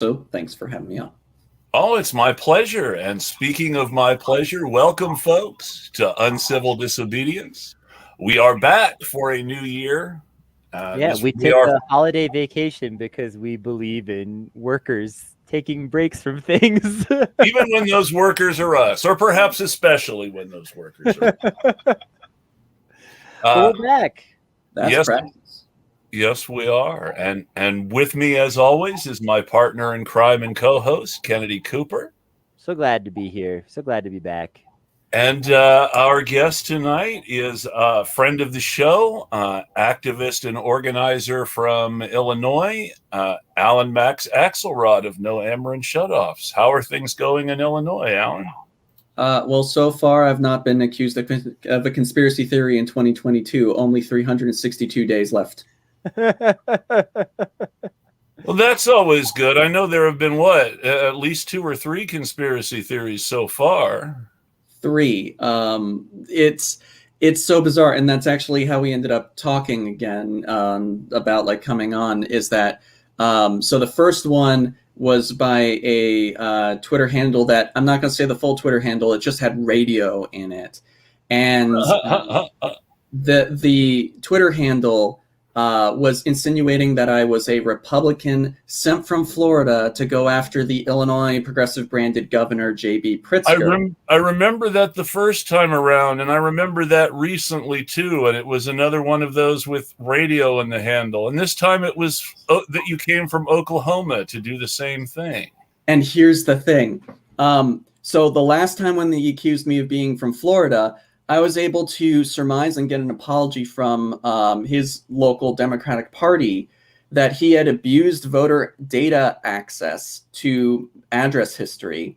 So thanks for having me on. Oh, it's my pleasure. And speaking of my pleasure, welcome, folks, to Uncivil Disobedience. We are back for a new year. Yeah, we We took are a holiday vacation because we believe in workers taking breaks from things. even when those workers are us, or perhaps especially when those workers are. But we're back. That's Yes, practice. yes, we are. And with me, as always, is my partner in crime and co-host Kennedy Cooper. So glad to be here. So glad to be back. And our guest tonight is a friend of the show, activist and organizer from Illinois, Allan Max Axelrod of No Ameren Shutoffs. How are things going in Illinois, Allan? Well, so far I've not been accused of a conspiracy theory in 2022. Only 362 days left. Well, that's always good. I know there have been, at least 2 or 3 conspiracy theories so far. 3. It's so bizarre, and that's actually how we ended up talking again about like coming on. Is that so? The first one was by a Twitter handle that I'm not going to say the full Twitter handle. It just had radio in it, and the Twitter handle was insinuating that I was a Republican sent from Florida to go after the Illinois progressive branded Governor J.B. Pritzker. I remember that the first time around, and I remember that recently too. And it was another one of those with radio in the handle. And this time it was that you came from Oklahoma to do the same thing. And here's the thing. So the last time when they accused me of being from Florida, I was able to surmise and get an apology from his local Democratic Party that he had abused voter data access to address history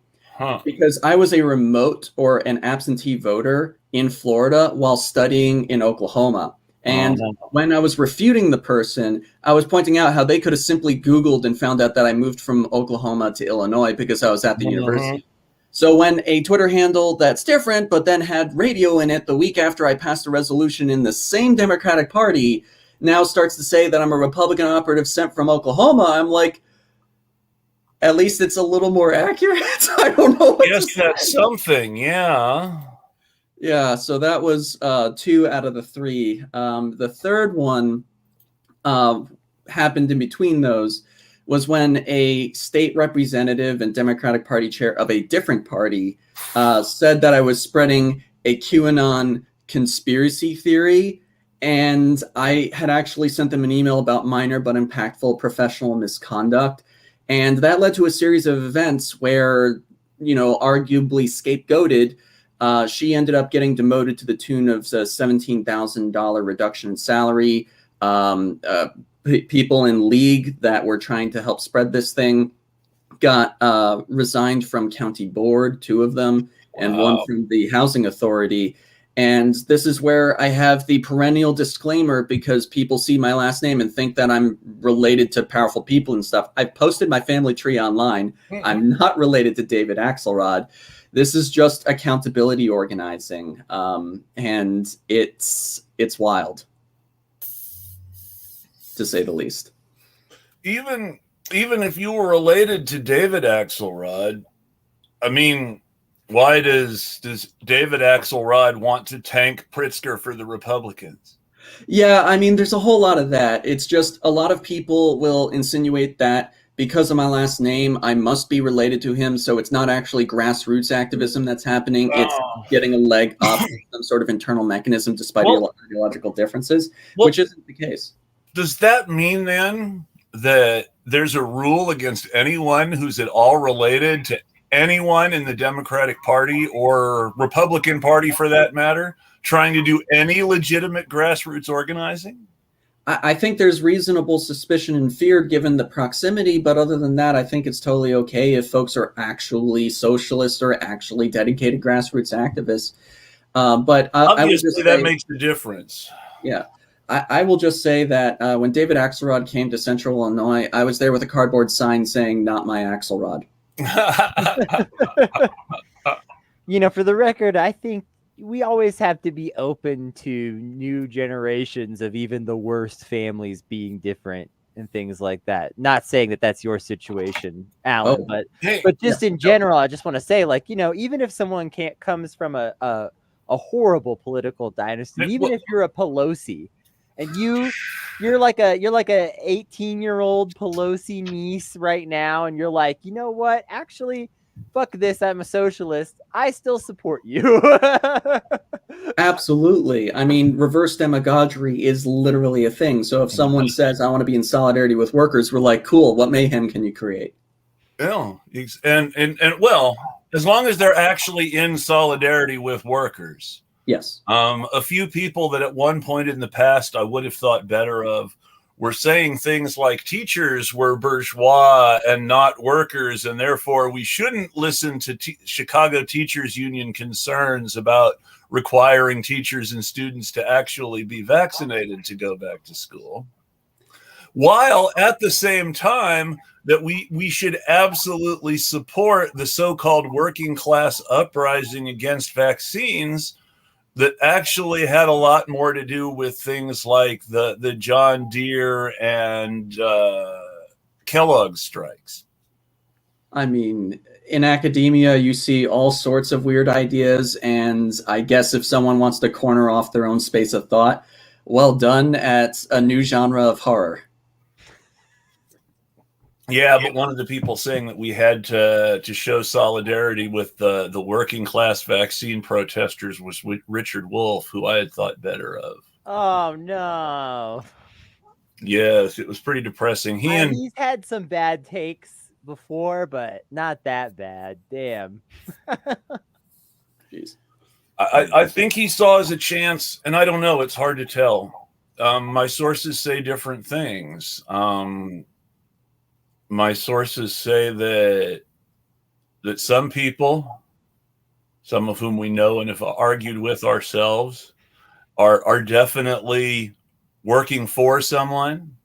because I was a remote or an absentee voter in Florida while studying in Oklahoma. And when I was refuting the person, I was pointing out how they could have simply Googled and found out that I moved from Oklahoma to Illinois because I was at the university. So when a Twitter handle that's different, but then had radio in it the week after I passed a resolution in the same Democratic Party, now starts to say that I'm a Republican operative sent from Oklahoma, I'm like, at least it's a little more accurate. I don't know what to say. That's something, yeah. Yeah, so that was 2 out of the 3. The third one happened in between those. Was when a state representative and Democratic Party chair of a different party said that I was spreading a QAnon conspiracy theory. And I had actually sent them an email about minor but impactful professional misconduct. And that led to a series of events where, arguably scapegoated, she ended up getting demoted to the tune of a $17,000 reduction in salary. People in league that were trying to help spread this thing got resigned from county board, 2 of them, and 1 from the housing authority. And this is where I have the perennial disclaimer because people see my last name and think that I'm related to powerful people and stuff. I've posted my family tree online. I'm not related to David Axelrod. This is just accountability organizing, and it's wild, to say the least. Even if you were related to David Axelrod, I mean, why does David Axelrod want to tank Pritzker for the Republicans? Yeah, I mean, there's a whole lot of that. It's just a lot of people will insinuate that because of my last name, I must be related to him. So it's not actually grassroots activism that's happening. It's getting a leg up, some sort of internal mechanism despite ideological differences, which isn't the case. Does that mean then that there's a rule against anyone who's at all related to anyone in the Democratic Party or Republican Party, for that matter, trying to do any legitimate grassroots organizing? I think there's reasonable suspicion and fear given the proximity, but other than that, I think it's totally okay if folks are actually socialists or actually dedicated grassroots activists. But obviously, that makes the difference. Yeah. I will just say that when David Axelrod came to Central Illinois, I was there with a cardboard sign saying, "Not my Axelrod." For the record, I think we always have to be open to new generations of even the worst families being different. and things like that. Not saying that that's your situation, Alan, Oh, but just in general, I just want to say, like, even if someone comes from a horrible political dynasty, even if you're a Pelosi, and you're like a 18-year-old Pelosi niece right now, and you're like, you know what? Actually, fuck this. I'm a socialist. I still support you. absolutely. I mean, reverse demagoguery is literally a thing. So if someone says, I want to be in solidarity with workers, we're like, cool, what mayhem can you create? Yeah, and well, as long as they're actually in solidarity with workers. Yes. A few people that at one point in the past I would have thought better of were saying things like teachers were bourgeois and not workers, and therefore we shouldn't listen to Chicago Teachers Union concerns about requiring teachers and students to actually be vaccinated to go back to school. While at the same time that we should absolutely support the so-called working class uprising against vaccines that actually had a lot more to do with things like the John Deere and Kellogg strikes. I mean, in academia, you see all sorts of weird ideas, and I guess if someone wants to corner off their own space of thought, well done at a new genre of horror. Yeah, but one of the people saying that we had to show solidarity with the working class vaccine protesters was Richard Wolff, who I had thought better of. Oh no! Yes, it was pretty depressing. He's had some bad takes before, but not that bad. Damn. Jeez. I think he saw as a chance, and I don't know. It's hard to tell. My sources say different things. My sources say that some people, some of whom we know and have argued with ourselves, are definitely working for someone.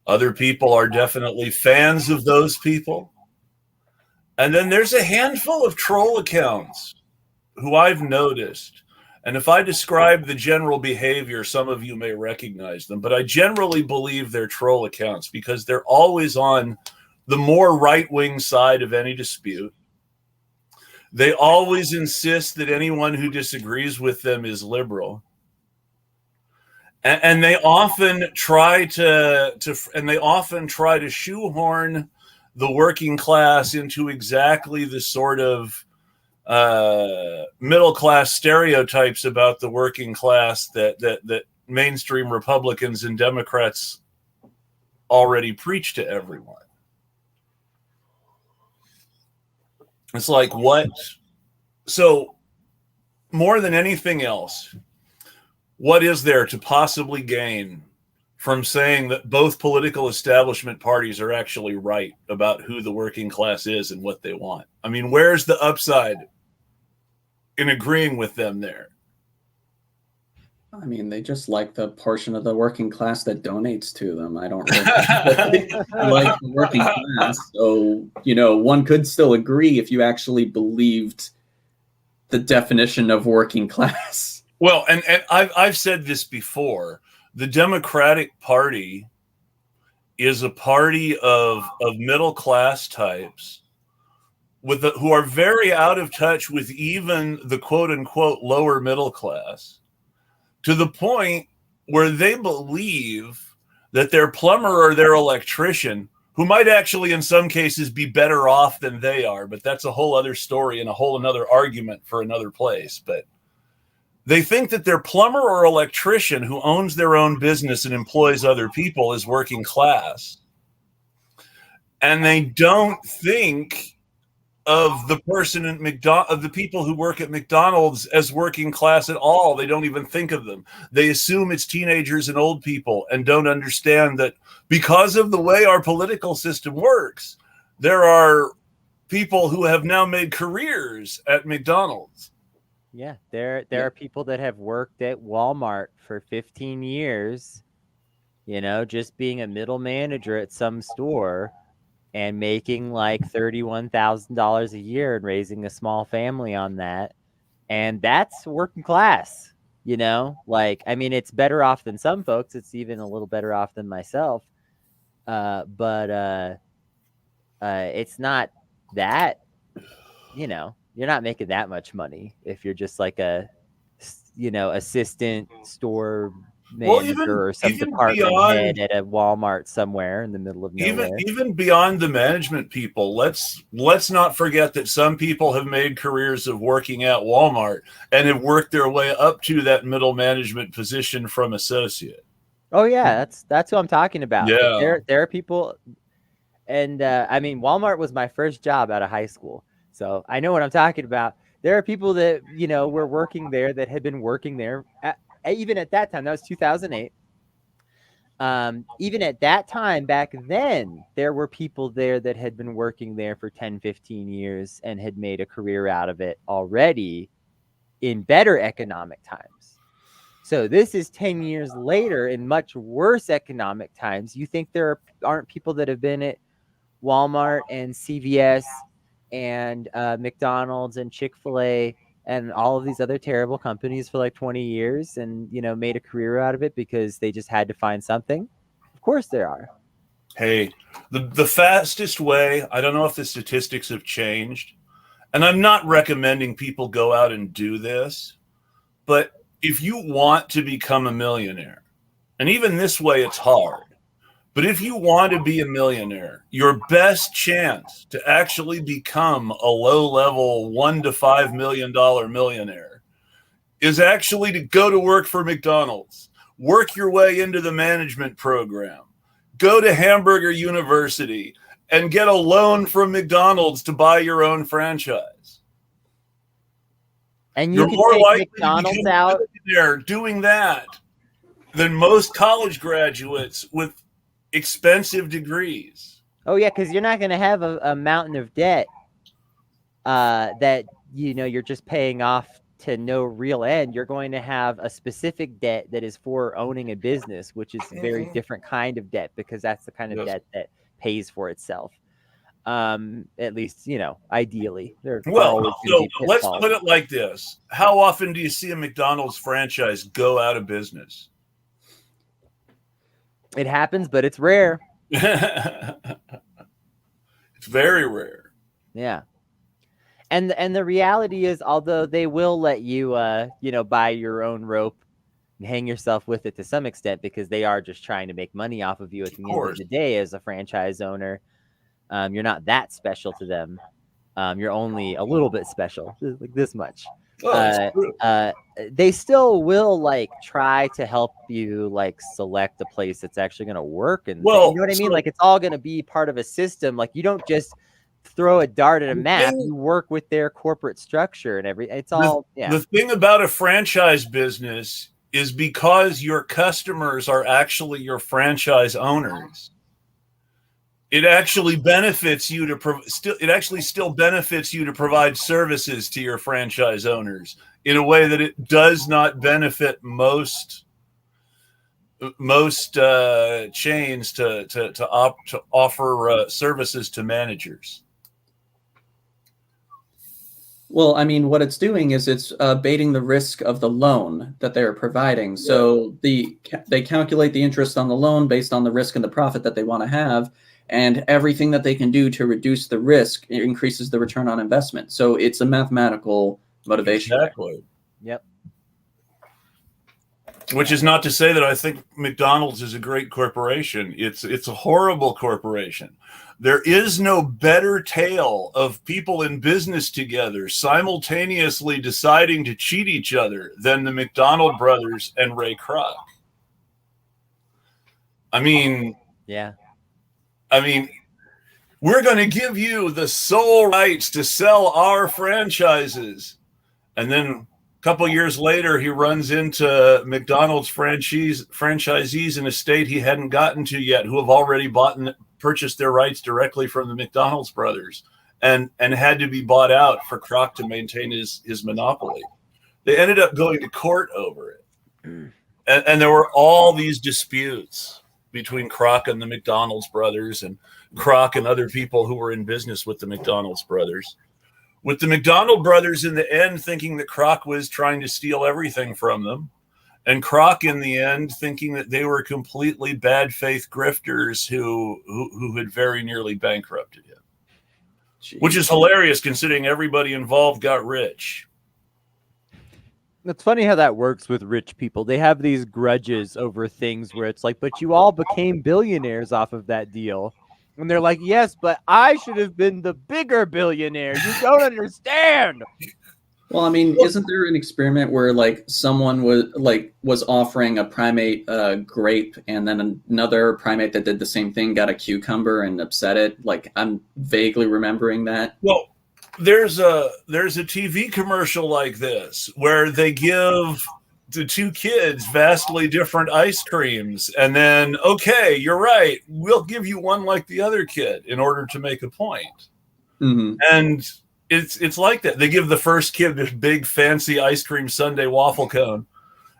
Other people are definitely fans of those people. And then there's a handful of troll accounts who I've noticed. And if I describe the general behavior, some of you may recognize them, but I generally believe they're troll accounts because they're always on the more right-wing side of any dispute. They always insist that anyone who disagrees with them is liberal. And they often try to shoehorn the working class into exactly the sort of middle class stereotypes about the working class that mainstream Republicans and Democrats already preach to everyone. It's like, what? So more than anything else, what is there to possibly gain from saying that both political establishment parties are actually right about who the working class is and what they want? I mean, where's the upside in agreeing with them there? I mean, they just like the portion of the working class that donates to them. I don't really like the working class. So, one could still agree if you actually believed the definition of working class. Well, and I've said this before. The Democratic Party is a party of middle class types who are very out of touch with even the quote unquote lower middle class, to the point where they believe that their plumber or their electrician, who might actually in some cases be better off than they are, but that's a whole other story and a whole another argument for another place. But they think that their plumber or electrician who owns their own business and employs other people is working class. And they don't think of the person in of the people who work at McDonald's as working class at all. They don't even think of them. They assume it's teenagers and old people and don't understand that because of the way our political system works, there are people who have now made careers at McDonald's. Yeah, there are people that have worked at Walmart for 15 years, just being a middle manager at some store and making like $31,000 a year and raising a small family on that. And that's working class. You know, like, I mean, it's better off than some folks. It's even a little better off than myself. But it's not that, you know, you're not making that much money if you're just like a, you know, assistant store manager or some department head at a Walmart somewhere in the middle of nowhere. Even beyond the management people, let's not forget that some people have made careers of working at Walmart and have worked their way up to that middle management position from associate. Oh yeah, that's what I'm talking about. Yeah, there are people, and I mean, Walmart was my first job out of high school, so I know what I'm talking about. There are people that, you know, were working there that had been working there even at that time. That was 2008. Even at that time, back then, there were people there that had been working there for 10, 15 years and had made a career out of it already in better economic times. So this is 10 years later in much worse economic times. You think there aren't people that have been at Walmart and CVS and McDonald's and Chick-fil-A and all of these other terrible companies for like 20 years and, you know, made a career out of it because they just had to find something? Of course there are. Hey, the fastest way, I don't know if the statistics have changed, and I'm not recommending people go out and do this, but if you want to become a millionaire, and even this way it's hard, but if you want to be a millionaire, your best chance to actually become a low-level $1 to $5 million millionaire is actually to go to work for McDonald's, work your way into the management program, go to Hamburger University, and get a loan from McDonald's to buy your own franchise. And you're more likely McDonald's to become out a millionaire doing that than most college graduates with expensive degrees. Oh yeah, because you're not going to have a mountain of debt that, you know, you're just paying off to no real end. You're going to have a specific debt that is for owning a business, which is a very different kind of debt, because that's the kind of debt that pays for itself. At least, you know, ideally. Well, so let's put it like this. How often do you see a McDonald's franchise go out of business? It happens, but it's rare. It's very rare. Yeah. And the reality is, although they will let you, you know, buy your own rope and hang yourself with it to some extent, because they are just trying to make money off of you at the end of the day as a franchise owner. You're not that special to them. You're only a little bit special, like this much. They still will like try to help you like select a place that's actually going to work, and you know what I mean? Like, it's all going to be part of a system. Like, you don't just throw a dart at a map. You work with their corporate structure and everything. It's all The thing about a franchise business is, because your customers are actually your franchise owners, it actually benefits you to still benefits you to provide services to your franchise owners in a way that it does not benefit most chains to offer services to managers. Well, I mean, what it's doing is it's baiting the risk of the loan that they're providing. So they calculate the interest on the loan based on the risk and the profit that they want to have. And everything that they can do to reduce the risk increases the return on investment. So it's a mathematical motivation. Exactly. Yep. Which is not to say that I think McDonald's is a great corporation. It's a horrible corporation. There is no better tale of people in business together simultaneously deciding to cheat each other than the McDonald brothers and Ray Kroc. I mean, we're going to give you the sole rights to sell our franchises. And then a couple years later, he runs into McDonald's franchisees in a state he hadn't gotten to yet, who have already purchased their rights directly from the McDonald's brothers and had to be bought out for Kroc to maintain his monopoly. They ended up going to court over it. And there were all these disputes between Kroc and the McDonald's brothers, and Kroc and other people who were in business with the McDonald's brothers, with the McDonald brothers in the end thinking that Kroc was trying to steal everything from them, and Kroc in the end thinking that they were completely bad faith grifters who had very nearly bankrupted him. Jeez. Which is hilarious considering everybody involved got rich. It's funny how that works with rich people. They have these grudges over things where it's like, but you all became billionaires off of that deal. And they're like, yes, but I should have been the bigger billionaire. You don't understand. Well, I mean, isn't there an experiment where like someone was offering a primate grape, and then another primate that did the same thing got a cucumber and upset it? Like, I'm vaguely remembering that. Well, there's a TV commercial like this where they give the two kids vastly different ice creams, and then, okay, you're right, we'll give you one like the other kid in order to make a point. Mm-hmm. And it's like that. They give the first kid this big fancy ice cream sundae waffle cone,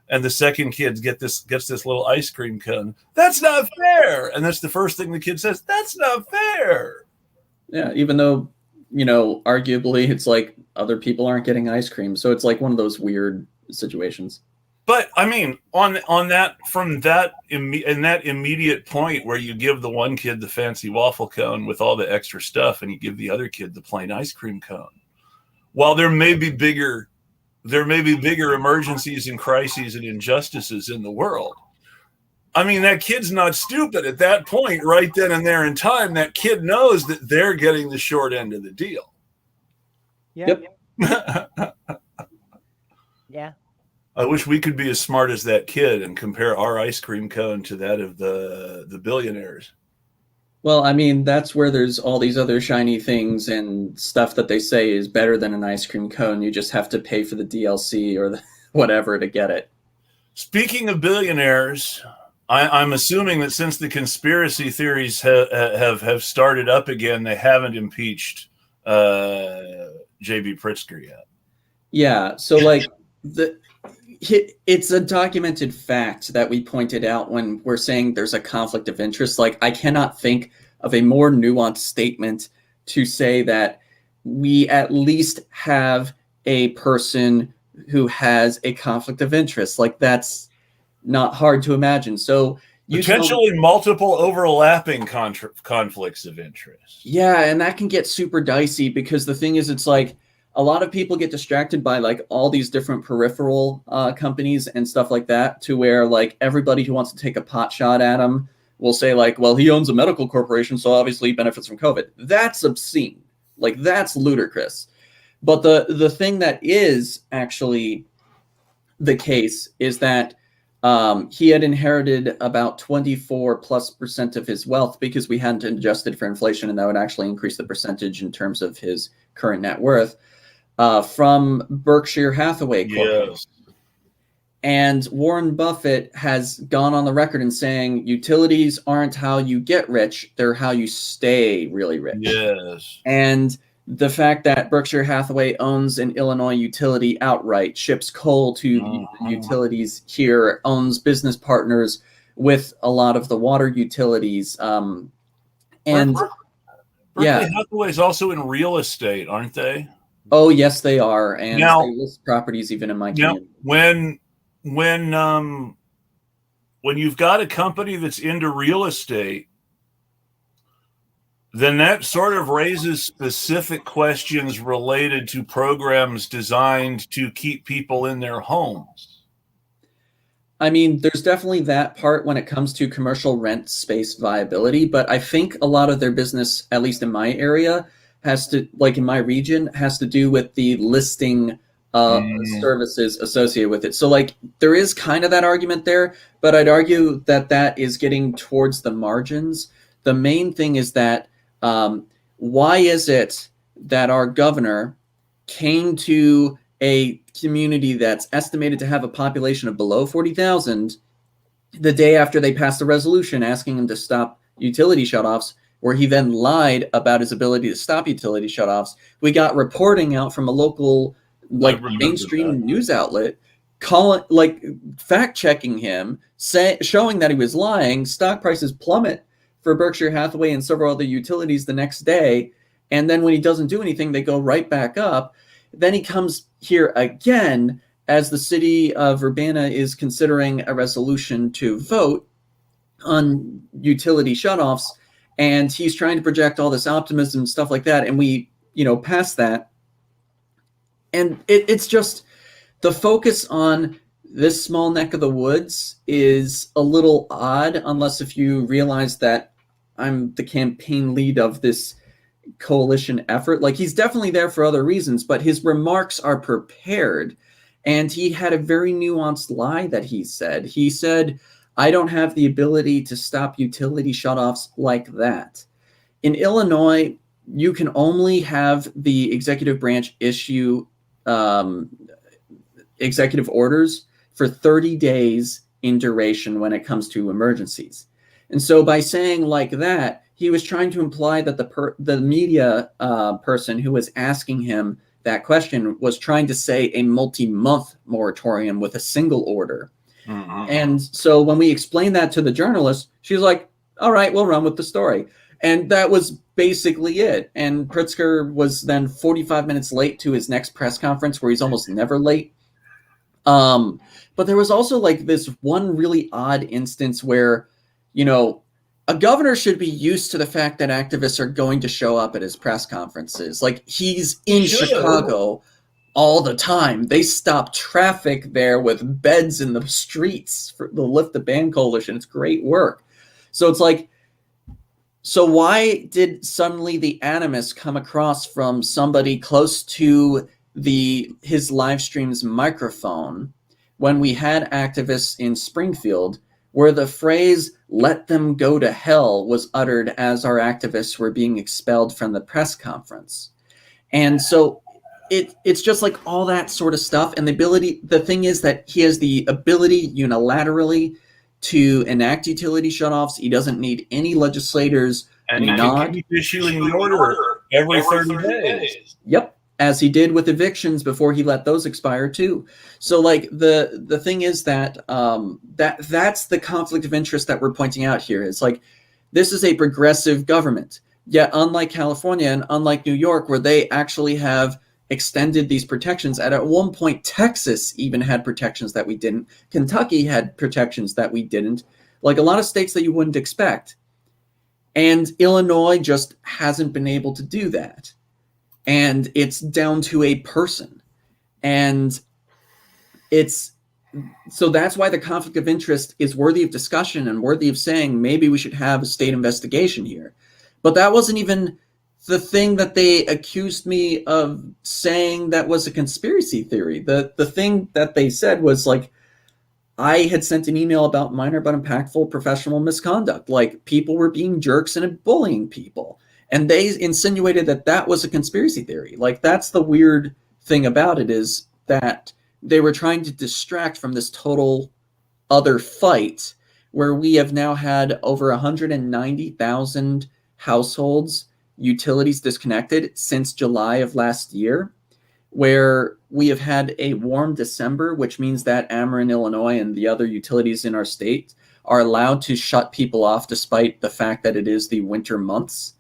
and the second kid gets this little ice cream cone. That's not fair. And that's the first thing the kid says. That's not fair. Yeah, even though, you know, arguably it's like other people aren't getting ice cream, so it's like one of those weird situations. But I mean, on that, from that in that immediate point where you give the one kid the fancy waffle cone with all the extra stuff, and you give the other kid the plain ice cream cone, while there may be bigger emergencies and crises and injustices in the world, I mean, that kid's not stupid at that point, right then and there in time. That kid knows that they're getting the short end of the deal. Yeah. Yep. Yeah. I wish we could be as smart as that kid and compare our ice cream cone to that of the billionaires. Well, I mean, that's where there's all these other shiny things and stuff that they say is better than an ice cream cone. You just have to pay for the DLC or the whatever to get it. Speaking of billionaires, I'm assuming that since the conspiracy theories have started up again, they haven't impeached J.B. Pritzker yet. Yeah, so like it's a documented fact that we pointed out when we're saying there's a conflict of interest. Like, I cannot think of a more nuanced statement to say that we at least have a person who has a conflict of interest. Like, that's not hard to imagine. So potentially multiple overlapping conflicts of interest. Yeah, and that can get super dicey because the thing is, it's like a lot of people get distracted by like all these different peripheral companies and stuff like that, to where like everybody who wants to take a pot shot at him will say like, well, he owns a medical corporation, so obviously he benefits from COVID. That's obscene. Like, that's ludicrous. But the thing that is actually the case is that he had inherited about 24+% of his wealth because we hadn't adjusted for inflation, and that would actually increase the percentage in terms of his current net worth from Berkshire Hathaway Corporation. Yes. And Warren Buffett has gone on the record in saying utilities aren't how you get rich, they're how you stay really rich. Yes. And the fact that Berkshire Hathaway owns an Illinois utility outright, ships coal to utilities here, owns business partners with a lot of the water utilities. And Berkshire Hathaway is also in real estate, aren't they? Oh, yes, they are. And now, they list properties even in my community. When you've got a company that's into real estate, then that sort of raises specific questions related to programs designed to keep people in their homes. I mean, there's definitely that part when it comes to commercial rent space viability, but I think a lot of their business, at least in my area, has to, like in my region, has to do with the listing services associated with it. So like there is kind of that argument there, but I'd argue that that is getting towards the margins. The main thing is that why is it that our governor came to a community that's estimated to have a population of below 40,000 the day after they passed a resolution asking him to stop utility shutoffs, where he then lied about his ability to stop utility shutoffs? We got reporting out from a local mainstream news outlet fact checking him, showing that he was lying. Stock prices plummet for Berkshire Hathaway and several other utilities the next day. And then when he doesn't do anything, they go right back up. Then he comes here again as the city of Urbana is considering a resolution to vote on utility shutoffs, and he's trying to project all this optimism, stuff like that, and we, pass that. And it's just the focus on this small neck of the woods is a little odd, unless if you realize that I'm the campaign lead of this coalition effort. Like, he's definitely there for other reasons, but his remarks are prepared. And he had a very nuanced lie that he said. He said, I don't have the ability to stop utility shutoffs like that. In Illinois, you can only have the executive branch issue executive orders for 30 days in duration when it comes to emergencies. And so by saying like that, he was trying to imply that the media person who was asking him that question was trying to say a multi-month moratorium with a single order. Mm-hmm. And so when we explained that to the journalist, she was like, all right, we'll run with the story. And that was basically it. And Pritzker was then 45 minutes late to his next press conference, where he's almost never late. But there was also like this one really odd instance where, a governor should be used to the fact that activists are going to show up at his press conferences. Like, he's in Chicago all the time. They stop traffic there with beds in the streets for the Lift the Ban Coalition. It's great work. So it's like, so why did suddenly the animus come across from somebody close to his live stream's microphone when we had activists in Springfield, where the phrase "let them go to hell" was uttered as our activists were being expelled from the press conference? And so it's just like all that sort of stuff. And the thing is that he has the ability unilaterally to enact utility shutoffs. He doesn't need any legislators. And he can keep issuing the order every 30 days. Yep. As he did with evictions before he let those expire too. So like the thing is that that's the conflict of interest that we're pointing out here. It's like, this is a progressive government. Yet unlike California and unlike New York, where they actually have extended these protections, and at one point Texas even had protections that we didn't. Kentucky had protections that we didn't. Like a lot of states that you wouldn't expect. And Illinois just hasn't been able to do that. And it's down to a person. And so that's why the conflict of interest is worthy of discussion and worthy of saying maybe we should have a state investigation here. But that wasn't even the thing that they accused me of saying that was a conspiracy theory. The thing that they said was like, I had sent an email about minor but impactful professional misconduct. Like, people were being jerks and bullying people. And they insinuated that that was a conspiracy theory. Like, that's the weird thing about it, is that they were trying to distract from this total other fight where we have now had over 190,000 households, utilities disconnected since July of last year, where we have had a warm December, which means that Ameren, Illinois, and the other utilities in our state are allowed to shut people off despite the fact that it is the winter months.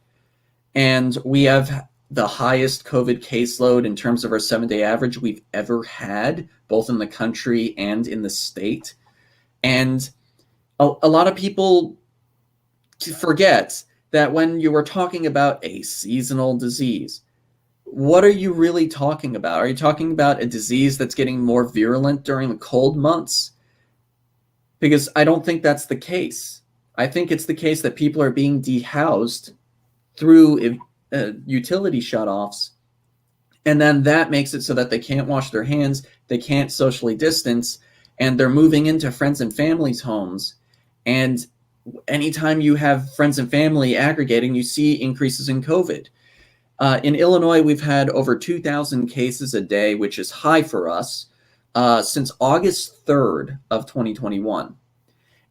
And we have the highest COVID caseload in terms of our 7-day average we've ever had, both in the country and in the state. And a lot of people forget that when you were talking about a seasonal disease, what are you really talking about? Are you talking about a disease that's getting more virulent during the cold months? Because I don't think that's the case. I think it's the case that people are being dehoused through utility shutoffs, and then that makes it so that they can't wash their hands, they can't socially distance, and they're moving into friends and family's homes. And anytime you have friends and family aggregating, you see increases in COVID. In Illinois, we've had over 2,000 cases a day, which is high for us, since August 3rd of 2021.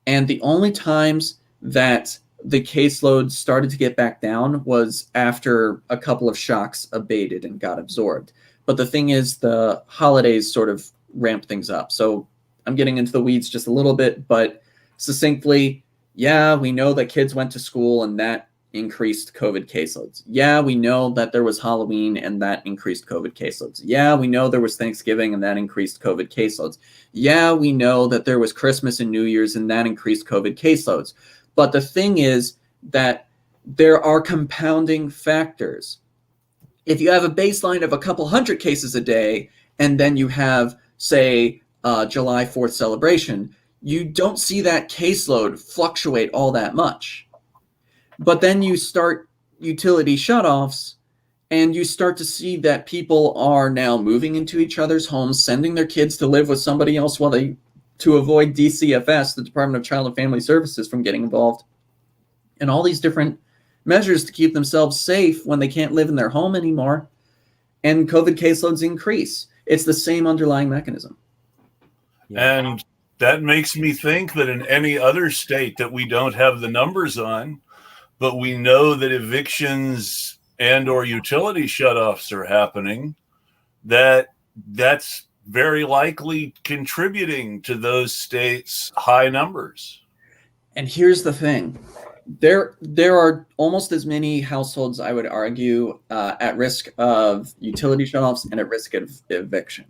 And the only times that the caseload started to get back down was after a couple of shocks abated and got absorbed. But the thing is, the holidays sort of ramp things up. So I'm getting into the weeds just a little bit, but succinctly, yeah, we know that kids went to school and that increased COVID caseloads. Yeah, we know that there was Halloween and that increased COVID caseloads. Yeah, we know there was Thanksgiving and that increased COVID caseloads. Yeah, we know that there was Christmas and New Year's and that increased COVID caseloads. But the thing is that there are compounding factors. If you have a baseline of a couple hundred cases a day, and then you have, say, July 4th celebration, you don't see that caseload fluctuate all that much. But then you start utility shutoffs, and you start to see that people are now moving into each other's homes, sending their kids to live with somebody else to avoid DCFS, the Department of Child and Family Services, from getting involved, and all these different measures to keep themselves safe when they can't live in their home anymore, and COVID caseloads increase. It's the same underlying mechanism. Yeah. And that makes me think that in any other state that we don't have the numbers on, but we know that evictions and or utility shutoffs are happening, that's very likely contributing to those states' high numbers. And here's the thing. There are almost as many households, I would argue, at risk of utility shutoffs and at risk of eviction.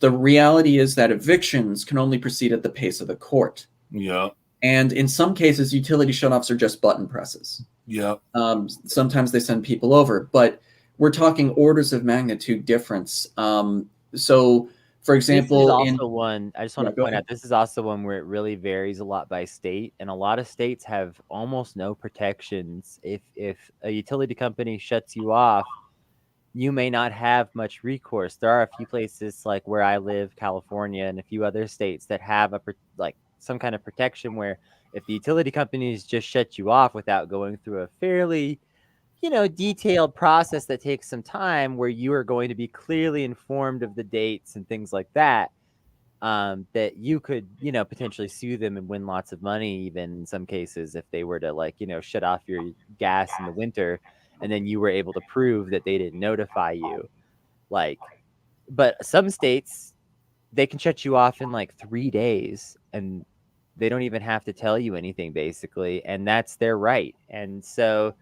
The reality is that evictions can only proceed at the pace of the court. Yeah. And in some cases, utility shutoffs are just button presses. Yeah. Sometimes they send people over, but we're talking orders of magnitude difference. So, for example, this is also one, I just want to point out, this is also one where it really varies a lot by state, and a lot of states have almost no protections. If a utility company shuts you off, you may not have much recourse. There are a few places like where I live, California, and a few other states that have some kind of protection where if the utility companies just shut you off without going through a fairly, detailed process that takes some time, where you are going to be clearly informed of the dates and things like that, that you could, potentially sue them and win lots of money, even in some cases, if they were to shut off your gas in the winter, and then you were able to prove that they didn't notify you. But some states, they can shut you off in 3 days, and they don't even have to tell you anything, basically, and that's their right. And so,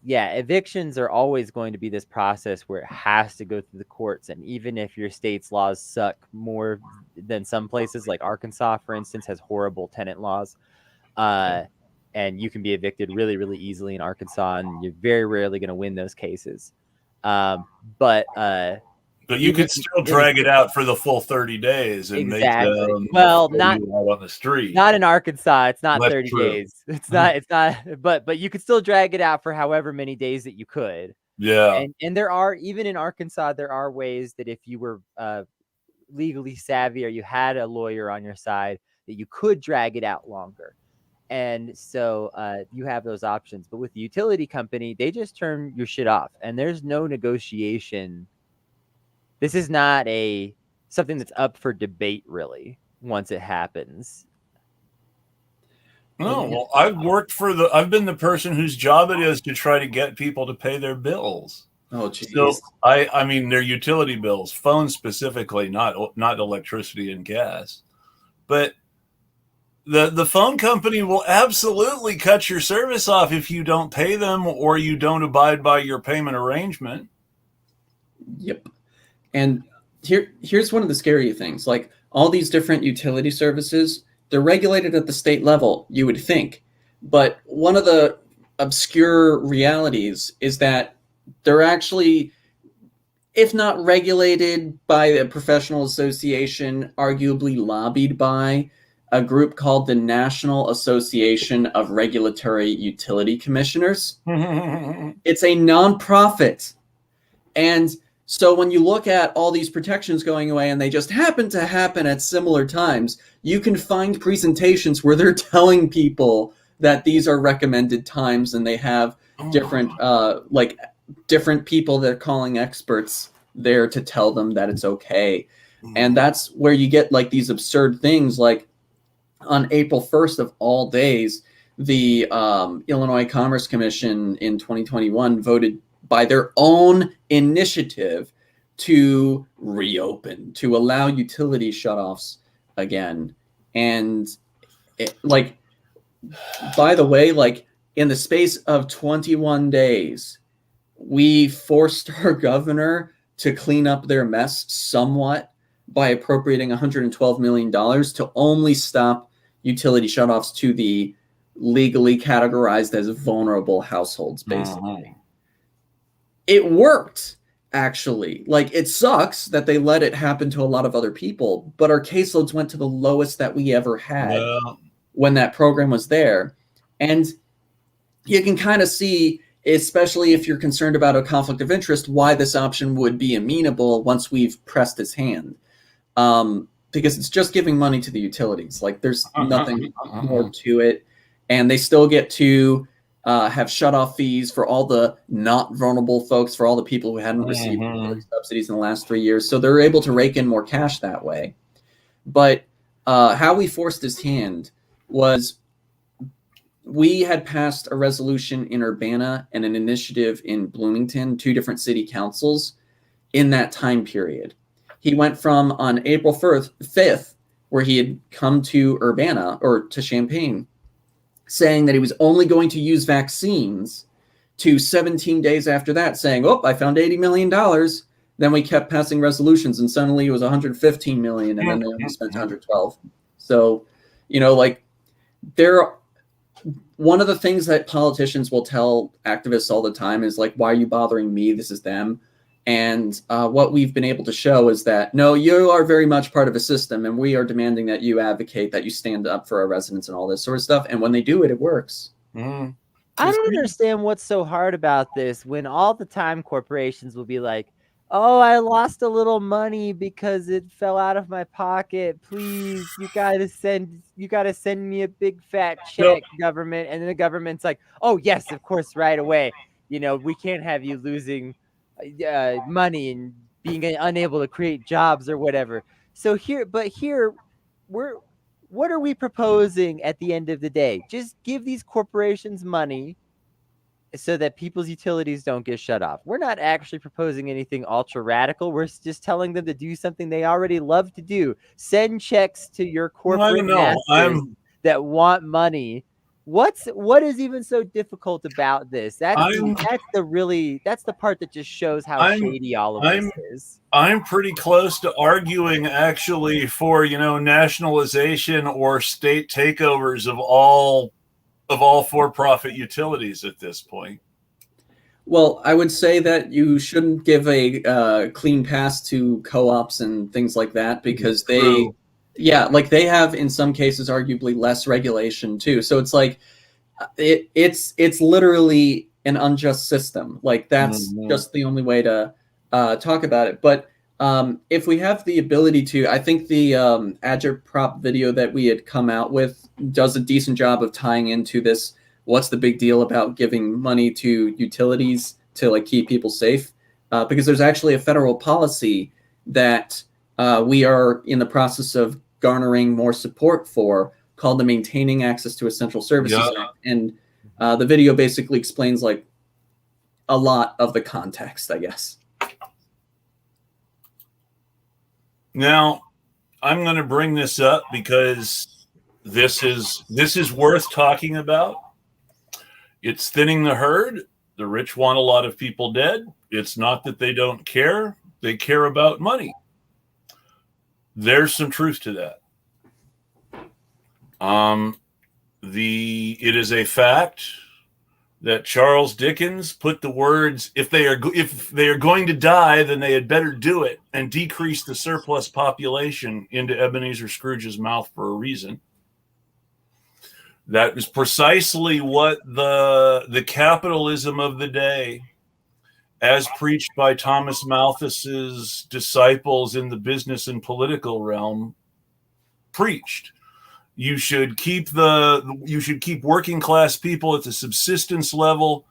evictions are always going to be this process where it has to go through the courts. And even if your state's laws suck more than some places, like Arkansas, for instance, has horrible tenant laws, and you can be evicted really, really easily in Arkansas, and you're very rarely going to win those cases. But you could still drag it out for the full 30 days and make them not out on the street. Not in Arkansas. It's not That's 30 true. days. It's not. But you could still drag it out for however many days that you could. Yeah. And there are, even in Arkansas, there are ways that if you were legally savvy or you had a lawyer on your side, that you could drag it out longer. And so you have those options. But with the utility company, they just turn your shit off, and there's no negotiation. This is not something that's up for debate, really, once it happens. No, well, I've been the person whose job it is to try to get people to pay their bills. Oh, geez. So I mean their utility bills, phone specifically, not electricity and gas. But the phone company will absolutely cut your service off if you don't pay them or you don't abide by your payment arrangement. Yep. And here's one of the scary things. Like, all these different utility services, they're regulated at the state level, you would think. But one of the obscure realities is that they're actually, if not regulated by a professional association, arguably lobbied by a group called the National Association of Regulatory Utility Commissioners. It's a nonprofit. And so when you look at all these protections going away and they just happen to happen at similar times, you can find presentations where they're telling people that these are recommended times, and they have different different people they're calling experts there to tell them that it's okay. And that's where you get these absurd things, like on April 1st of all days, the Illinois Commerce Commission in 2021 voted by their own initiative to reopen, to allow utility shutoffs again. And by the way, like in the space of 21 days, we forced our governor to clean up their mess somewhat by appropriating $112 million to only stop utility shutoffs to the legally categorized as vulnerable households, basically. It worked, actually. Like, it sucks that they let it happen to a lot of other people, but our caseloads went to the lowest that we ever had when that program was there. And you can kind of see, especially if you're concerned about a conflict of interest, why this option would be amenable once we've pressed his hand. Because it's just giving money to the utilities. Like, there's nothing more to it. And they still get to have shutoff fees for all the not vulnerable folks, for all the people who hadn't received subsidies in the last 3 years. So they're able to rake in more cash that way. But how we forced his hand was we had passed a resolution in Urbana and an initiative in Bloomington, 2 different city councils in that time period. He went from on April 5th, where he had come to Urbana or to Champagne, saying that he was only going to use vaccines, to 17 days after that saying, oh, I found $80 million. Then we kept passing resolutions and suddenly it was $115 million and then they only spent $112. So, like one of the things that politicians will tell activists all the time is like, why are you bothering me? This is them. And what we've been able to show is that, no, you are very much part of a system and we are demanding that you advocate, that you stand up for our residents and all this sort of stuff. And when they do it, it works. I don't understand what's so hard about this when all the time corporations will be like, oh, I lost a little money because it fell out of my pocket. Please, you gotta send me a big fat check, government. And then the government's like, oh yes, of course, right away. We can't have you losing money and being unable to create jobs or whatever. So what are we proposing at the end of the day? Just give these corporations money so that people's utilities don't get shut off. We're not actually proposing anything ultra radical. We're just telling them to do something they already love to do. Send checks to your corporate masters that want money. What is even so difficult about this? That's the part that just shows how shady all of this is. I'm pretty close to arguing actually for, nationalization or state takeovers of all for-profit utilities at this point. Well, I would say that you shouldn't give a clean pass to co-ops and things like that because they have in some cases arguably less regulation too. So it's like it's literally an unjust system. Like that's just the only way to talk about it. But if we have the ability to, I think the agitprop video that we had come out with does a decent job of tying into this. What's the big deal about giving money to utilities to like keep people safe? Because there's actually a federal policy that we are in the process of garnering more support for, called the Maintaining Access to Essential Services Act. And the video basically explains like a lot of the context, I guess. Now, I'm going to bring this up because this is worth talking about. It's thinning the herd. The rich want a lot of people dead. It's not that they don't care. They care about money. There's some truth to that. It is a fact that Charles Dickens put the words, if they are going to die, then they had better do it, and decrease the surplus population into Ebenezer Scrooge's mouth for a reason. That is precisely what the capitalism of the day, as preached by Thomas Malthus's disciples in the business and political realm, preached. You should keep working class people at the subsistence level,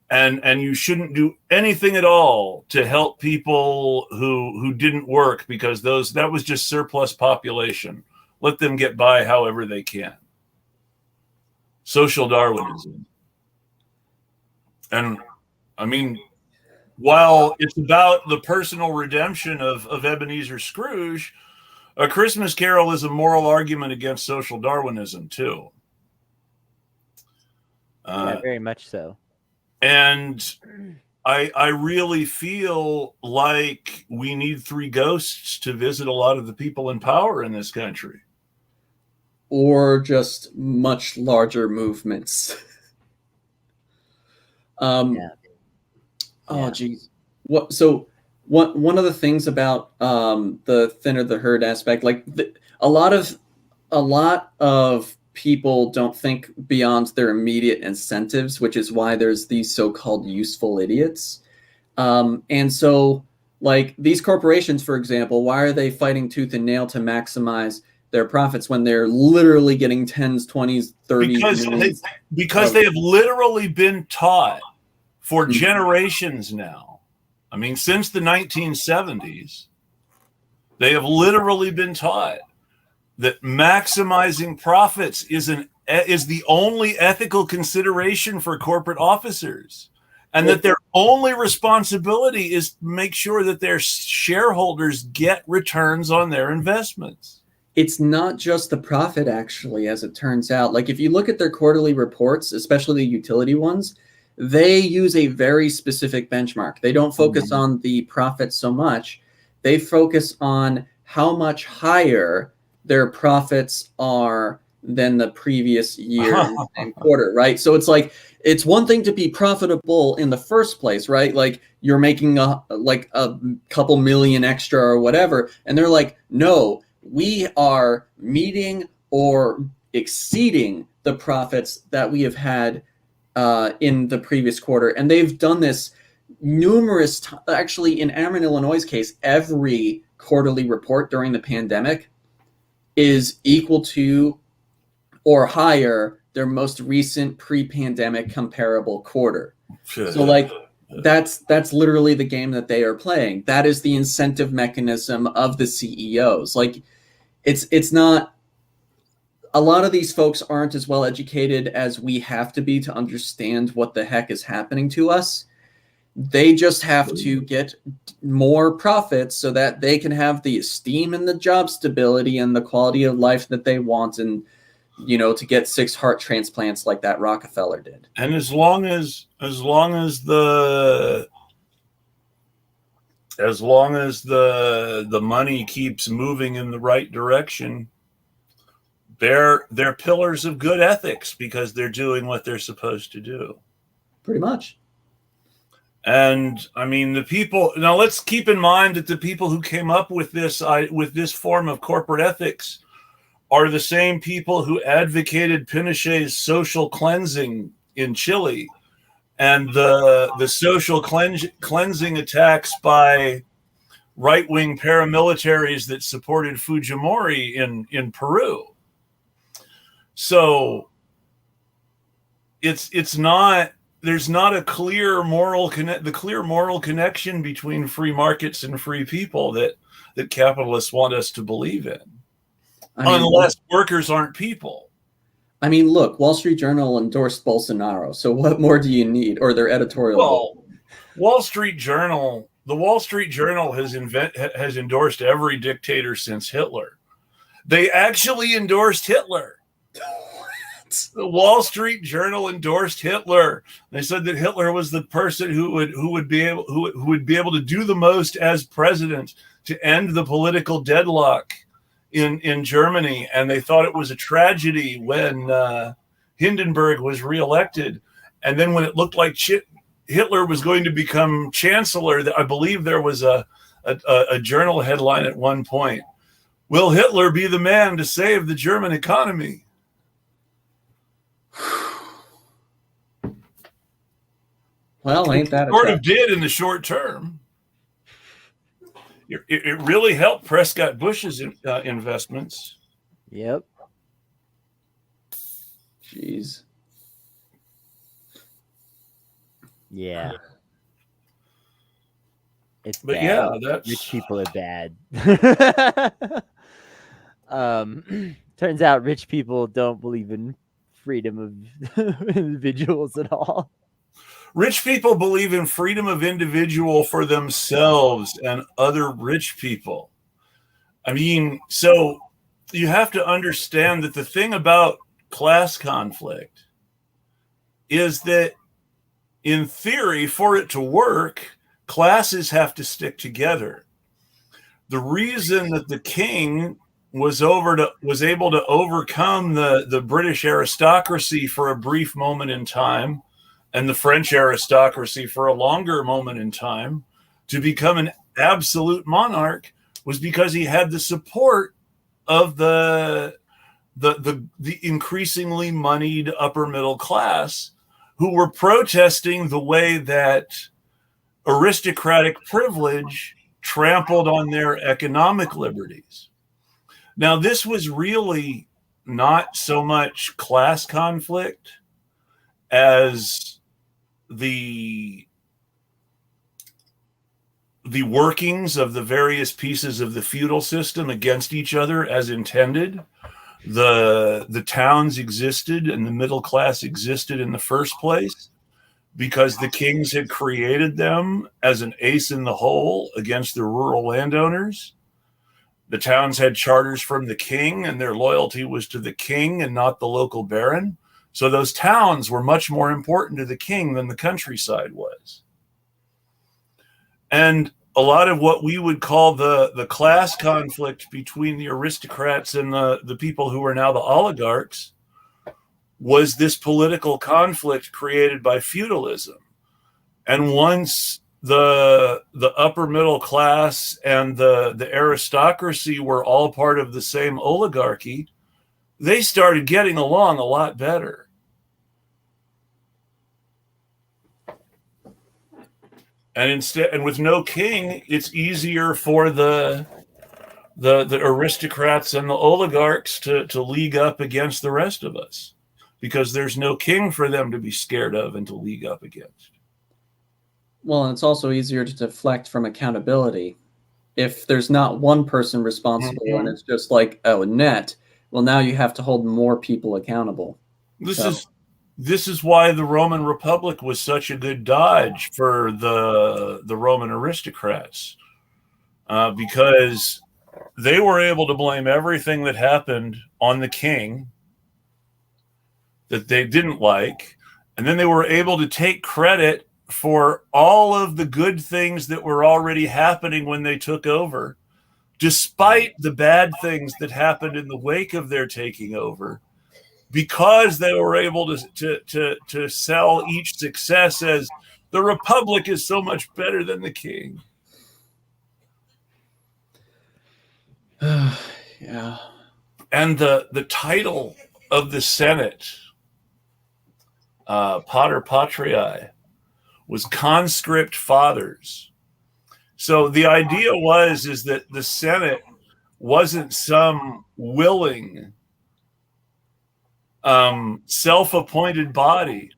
and you shouldn't do anything at all to help people who didn't work, because that was just surplus population. Let them get by however they can. Social Darwinism. And I mean, while it's about the personal redemption of Ebenezer Scrooge, A Christmas Carol is a moral argument against social Darwinism, too. Yeah, very much so. And I really feel like we need 3 ghosts to visit a lot of the people in power in this country. Or just much larger movements. Yeah. Oh, geez. One of the things about the thinner the herd aspect, like a lot of people don't think beyond their immediate incentives, which is why there's these so-called useful idiots. And so, like these corporations, for example, why are they fighting tooth and nail to maximize their profits when they're literally getting 10s, 20s, 30s? Because they have literally been taught for generations now. I mean, since the 1970s, they have literally been taught that maximizing profits is the only ethical consideration for corporate officers, and that their only responsibility is to make sure that their shareholders get returns on their investments. It's not just the profit, actually, as it turns out. Like if you look at their quarterly reports, especially the utility ones, they use a very specific benchmark. They don't focus on the profit so much. They focus on how much higher their profits are than the previous year and quarter, right? So it's like, it's one thing to be profitable in the first place, right? Like you're making a couple million extra or whatever. And they're like, no, we are meeting or exceeding the profits that we have had in the previous quarter. And they've done this numerous times. Actually, in Ameren, Illinois' case, every quarterly report during the pandemic is equal to or higher their most recent pre-pandemic comparable quarter. So like that's literally the game that they are playing. That is the incentive mechanism of the CEOs. Like it's not, a lot of these folks aren't as well educated as we have to be to understand what the heck is happening to us. They just have to get more profits so that they can have the esteem and the job stability and the quality of life that they want, and to get 6 heart transplants like that Rockefeller did. And as long as the money keeps moving in the right direction, they're pillars of good ethics because they're doing what they're supposed to do. Pretty much. And I mean, the people, now let's keep in mind that the people who came up with this form of corporate ethics are the same people who advocated Pinochet's social cleansing in Chile and the social cleansing attacks by right-wing paramilitaries that supported Fujimori in Peru. So it's not, there's not a clear moral connection between free markets and free people that capitalists want us to believe in. Unless workers aren't people. I mean, look, Wall Street Journal endorsed Bolsonaro. So what more do you need? Or their editorial. Well, the Wall Street Journal has endorsed every dictator since Hitler. They actually endorsed Hitler. The Wall Street Journal endorsed Hitler. They said that Hitler was the person who would be able to do the most as president to end the political deadlock in Germany, and they thought it was a tragedy when Hindenburg was reelected. And then when it looked like Hitler was going to become chancellor, I believe there was a journal headline at one point: "Will Hitler be the man to save the German economy?" Well, ain't that sort of did in the short term. It really helped Prescott Bush's investments. Yep. Jeez. Yeah. It's but bad. Yeah, that's rich people are bad. Turns out rich people don't believe in freedom of individuals at all. Rich people believe in freedom of individual for themselves and other rich people. I mean, so you have to understand that the thing about class conflict is that in theory, for it to work, classes have to stick together. The reason that the king was able to overcome the British aristocracy for a brief moment in time, and the French aristocracy for a longer moment in time, to become an absolute monarch, was because he had the support of the increasingly moneyed upper middle class, who were protesting the way that aristocratic privilege trampled on their economic liberties. Now, this was really not so much class conflict as the workings of the various pieces of the feudal system against each other as intended. The towns existed and the middle class existed in the first place because the kings had created them as an ace in the hole against the rural landowners. The towns had charters from the king, and their loyalty was to the king and not the local baron. So those towns were much more important to the king than the countryside was. And a lot of what we would call the class conflict between the aristocrats and the people who are now the oligarchs was this political conflict created by feudalism. And once the upper middle class and the aristocracy were all part of the same oligarchy, they started getting along a lot better. And with no king, it's easier for the aristocrats and the oligarchs to league up against the rest of us, because there's no king for them to be scared of and to league up against. Well, and it's also easier to deflect from accountability. If there's not one person responsible and it's just like, oh, net, well, now you have to hold more people accountable. This is why the Roman Republic was such a good dodge for the Roman aristocrats, because they were able to blame everything that happened on the king that they didn't like, and then they were able to take credit for all of the good things that were already happening when they took over, despite the bad things that happened in the wake of their taking over, because they were able to sell each success as the Republic is so much better than the king. Yeah. And the title of the Senate, Pater Patriae, was conscript fathers. So the idea is that the Senate wasn't some willing self-appointed body,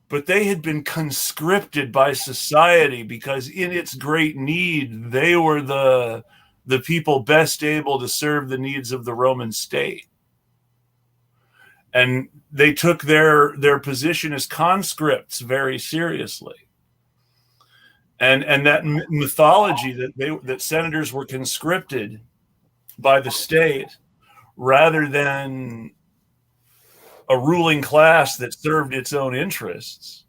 but they had been conscripted by society because in its great need, they were the people best able to serve the needs of the Roman state. And they took their position as conscripts very seriously. And that mythology that senators were conscripted by the state rather than a ruling class that served its own interests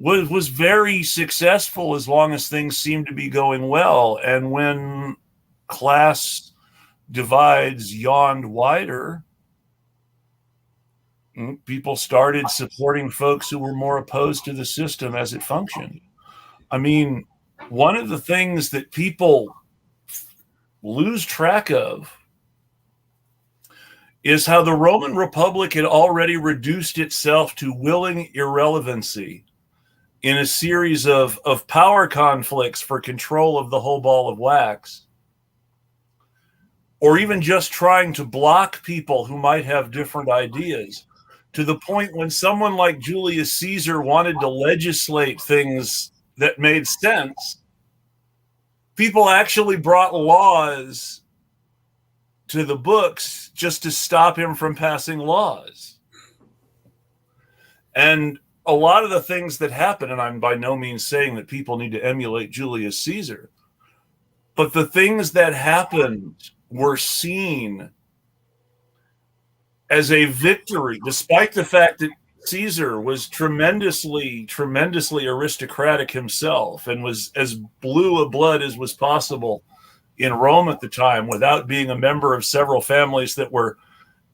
was very successful as long as things seemed to be going well. And when class divides yawned wider, people started supporting folks who were more opposed to the system as it functioned. I mean, one of the things that people lose track of is how the Roman Republic had already reduced itself to willing irrelevancy in a series of power conflicts for control of the whole ball of wax, or even just trying to block people who might have different ideas, to the point when someone like Julius Caesar wanted to legislate things that made sense, people actually brought laws to the books just to stop him from passing laws. And a lot of the things that happen, and I'm by no means saying that people need to emulate Julius Caesar, but the things that happened were seen as a victory, despite the fact that Caesar was tremendously aristocratic himself, and was as blue a blood as was possible in Rome at the time, without being a member of several families that were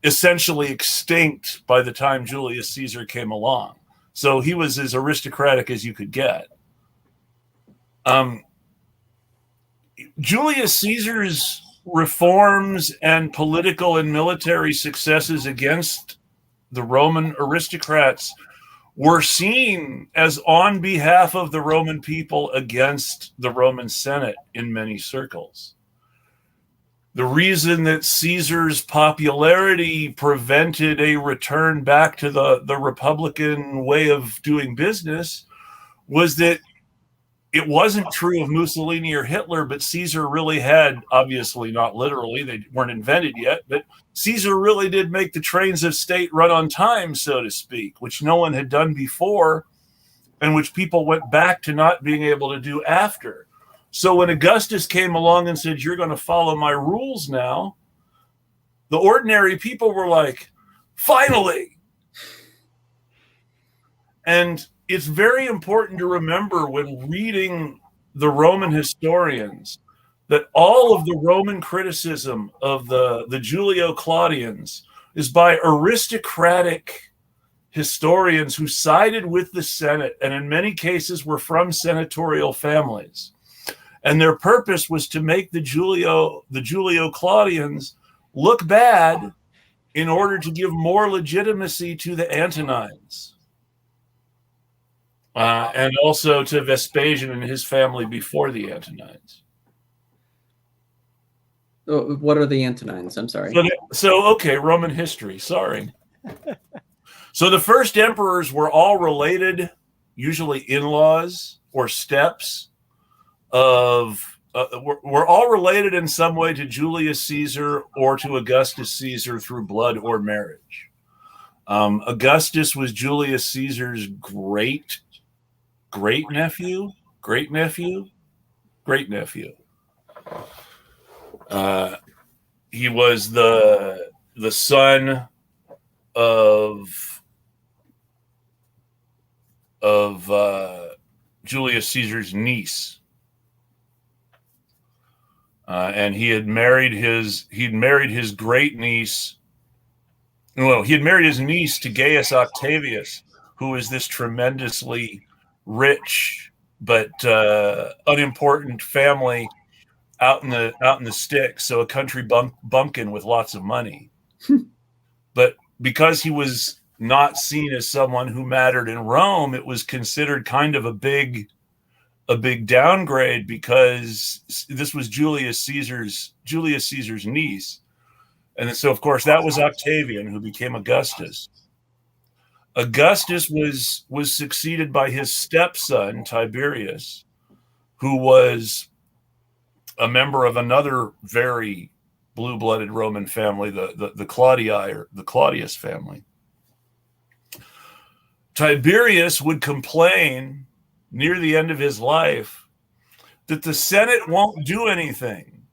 essentially extinct by the time Julius Caesar came along. So he was as aristocratic as you could get. Julius Caesar's reforms and political and military successes against the Roman aristocrats were seen as on behalf of the Roman people against the Roman Senate in many circles. The reason that Caesar's popularity prevented a return back to the Republican way of doing business was that it wasn't true of Mussolini or Hitler, but Caesar really had, obviously not literally, they weren't invented yet, but Caesar really did make the trains of state run on time, so to speak, which no one had done before, and which people went back to not being able to do after. So when Augustus came along and said, you're going to follow my rules now, the ordinary people were like, finally. And it's very important to remember when reading the Roman historians that all of the Roman criticism of the Julio-Claudians is by aristocratic historians who sided with the Senate, and in many cases were from senatorial families. And their purpose was to make the Julio-Claudians look bad in order to give more legitimacy to the Antonines. And also to Vespasian and his family before the Antonines. What are the Antonines? I'm sorry. Okay, Roman history. Sorry. So the first emperors were all related, usually in-laws or steps of, were all related in some way to Julius Caesar or to Augustus Caesar through blood or marriage. Augustus was Julius Caesar's great nephew. He was the son of Julius Caesar's niece, and he'd married his great niece. Well, he had married his niece to Gaius Octavius, who was this tremendously rich but unimportant family out in the sticks, so a country bumpkin with lots of money. But because he was not seen as someone who mattered in Rome, it was considered kind of a big downgrade, because this was Julius Caesar's niece. And so, of course, that was Octavian, who became Augustus. Augustus was succeeded by his stepson, Tiberius, who was a member of another very blue-blooded Roman family, the Claudii, or the Claudius family. Tiberius would complain near the end of his life that the Senate won't do anything,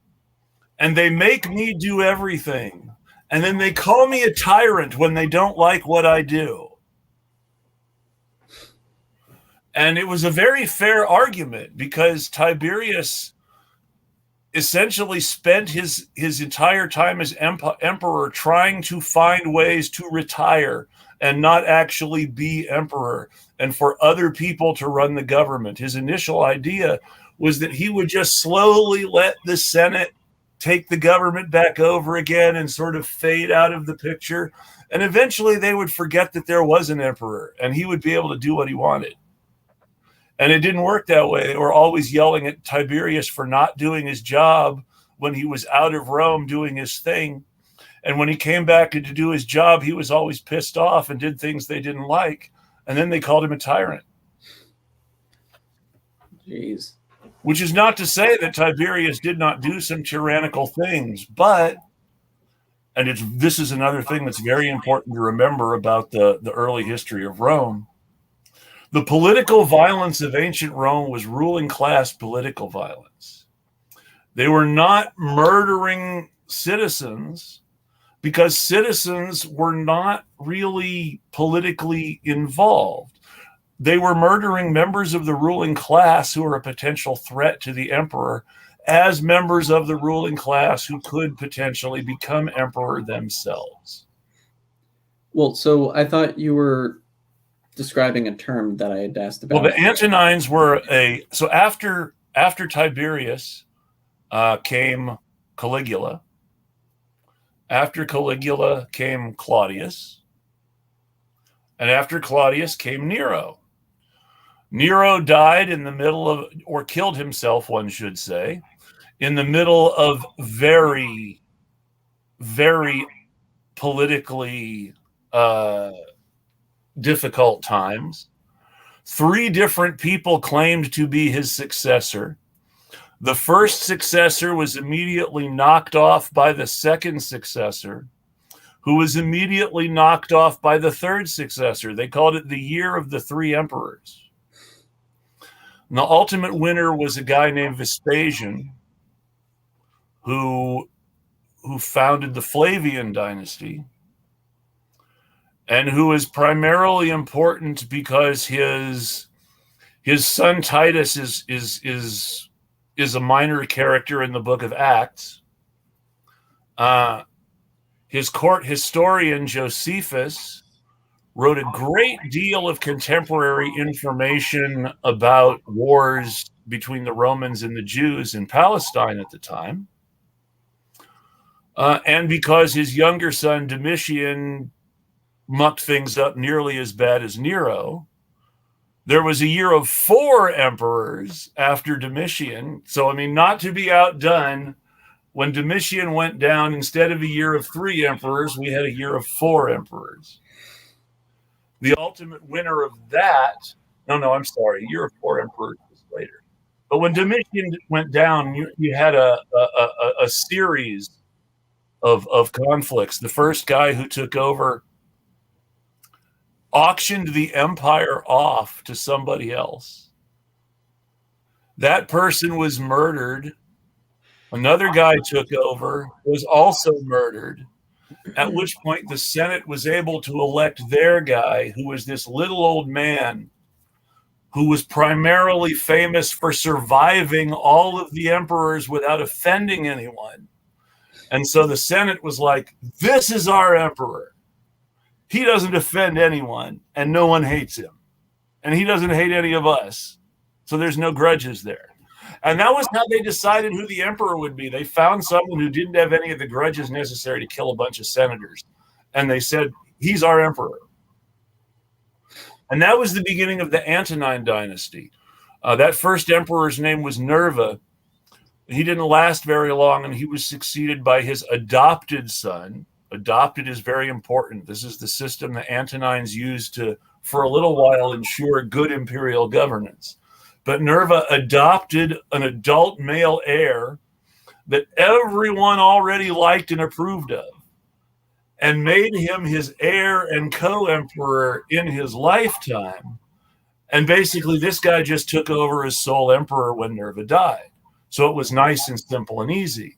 and they make me do everything, and then they call me a tyrant when they don't like what I do. And it was a very fair argument, because Tiberius essentially spent his entire time as emperor trying to find ways to retire and not actually be emperor, and for other people to run the government. His initial idea was that he would just slowly let the Senate take the government back over again and sort of fade out of the picture. And eventually they would forget that there was an emperor, and he would be able to do what he wanted. And it didn't work that way. They were always yelling at Tiberius for not doing his job when he was out of Rome doing his thing. And when he came back to do his job, he was always pissed off and did things they didn't like. And then they called him a tyrant. Jeez. Which is not to say that Tiberius did not do some tyrannical things, but, and this is another thing that's very important to remember about the early history of Rome. The political violence of ancient Rome was ruling class political violence. They were not murdering citizens. because citizens were not really politically involved. They were murdering members of the ruling class who were a potential threat to the emperor as members of the ruling class who could potentially become emperor themselves. Well, so I thought you were describing a term that I had asked about. Well, the Antonines were so after Tiberius came Caligula. After Caligula came Claudius. And after Claudius came Nero. Nero died in the middle of, or killed himself, one should say, in the middle of very, very politically difficult times. 3 different people claimed to be his successor. The first successor was immediately knocked off by the second successor, who was immediately knocked off by the third successor. They called it the year of the 3 emperors. And the ultimate winner was a guy named Vespasian, who founded the Flavian dynasty, and who is primarily important because his son Titus is a minor character in the book of Acts. His court historian Josephus wrote a great deal of contemporary information about wars between the Romans and the Jews in Palestine at the time. And because his younger son Domitian mucked things up nearly as bad as Nero, there was a year of 4 emperors after Domitian. So, I mean, not to be outdone, when Domitian went down, instead of a year of 3 emperors, we had a year of 4 emperors. The ultimate winner of that, I'm sorry, a year of 4 emperors was later. But when Domitian went down, you had a series of conflicts. The first guy who took over auctioned the empire off to somebody else. That person was murdered. Another guy took over, was also murdered, at which point the Senate was able to elect their guy, who was this little old man who was primarily famous for surviving all of the emperors without offending anyone. And so the Senate was like, this is our emperor. He doesn't offend anyone, and no one hates him. And he doesn't hate any of us. So there's no grudges there. And that was how they decided who the emperor would be. They found someone who didn't have any of the grudges necessary to kill a bunch of senators. And they said, he's our emperor. And that was the beginning of the Antonine dynasty. That first emperor's name was Nerva. He didn't last very long, and he was succeeded by his adopted son. Adopted is very important. This is the system the Antonines used to, for a little while, ensure good imperial governance. But Nerva adopted an adult male heir that everyone already liked and approved of, and made him his heir and co-emperor in his lifetime. And basically, this guy just took over as sole emperor when Nerva died. So it was nice and simple and easy.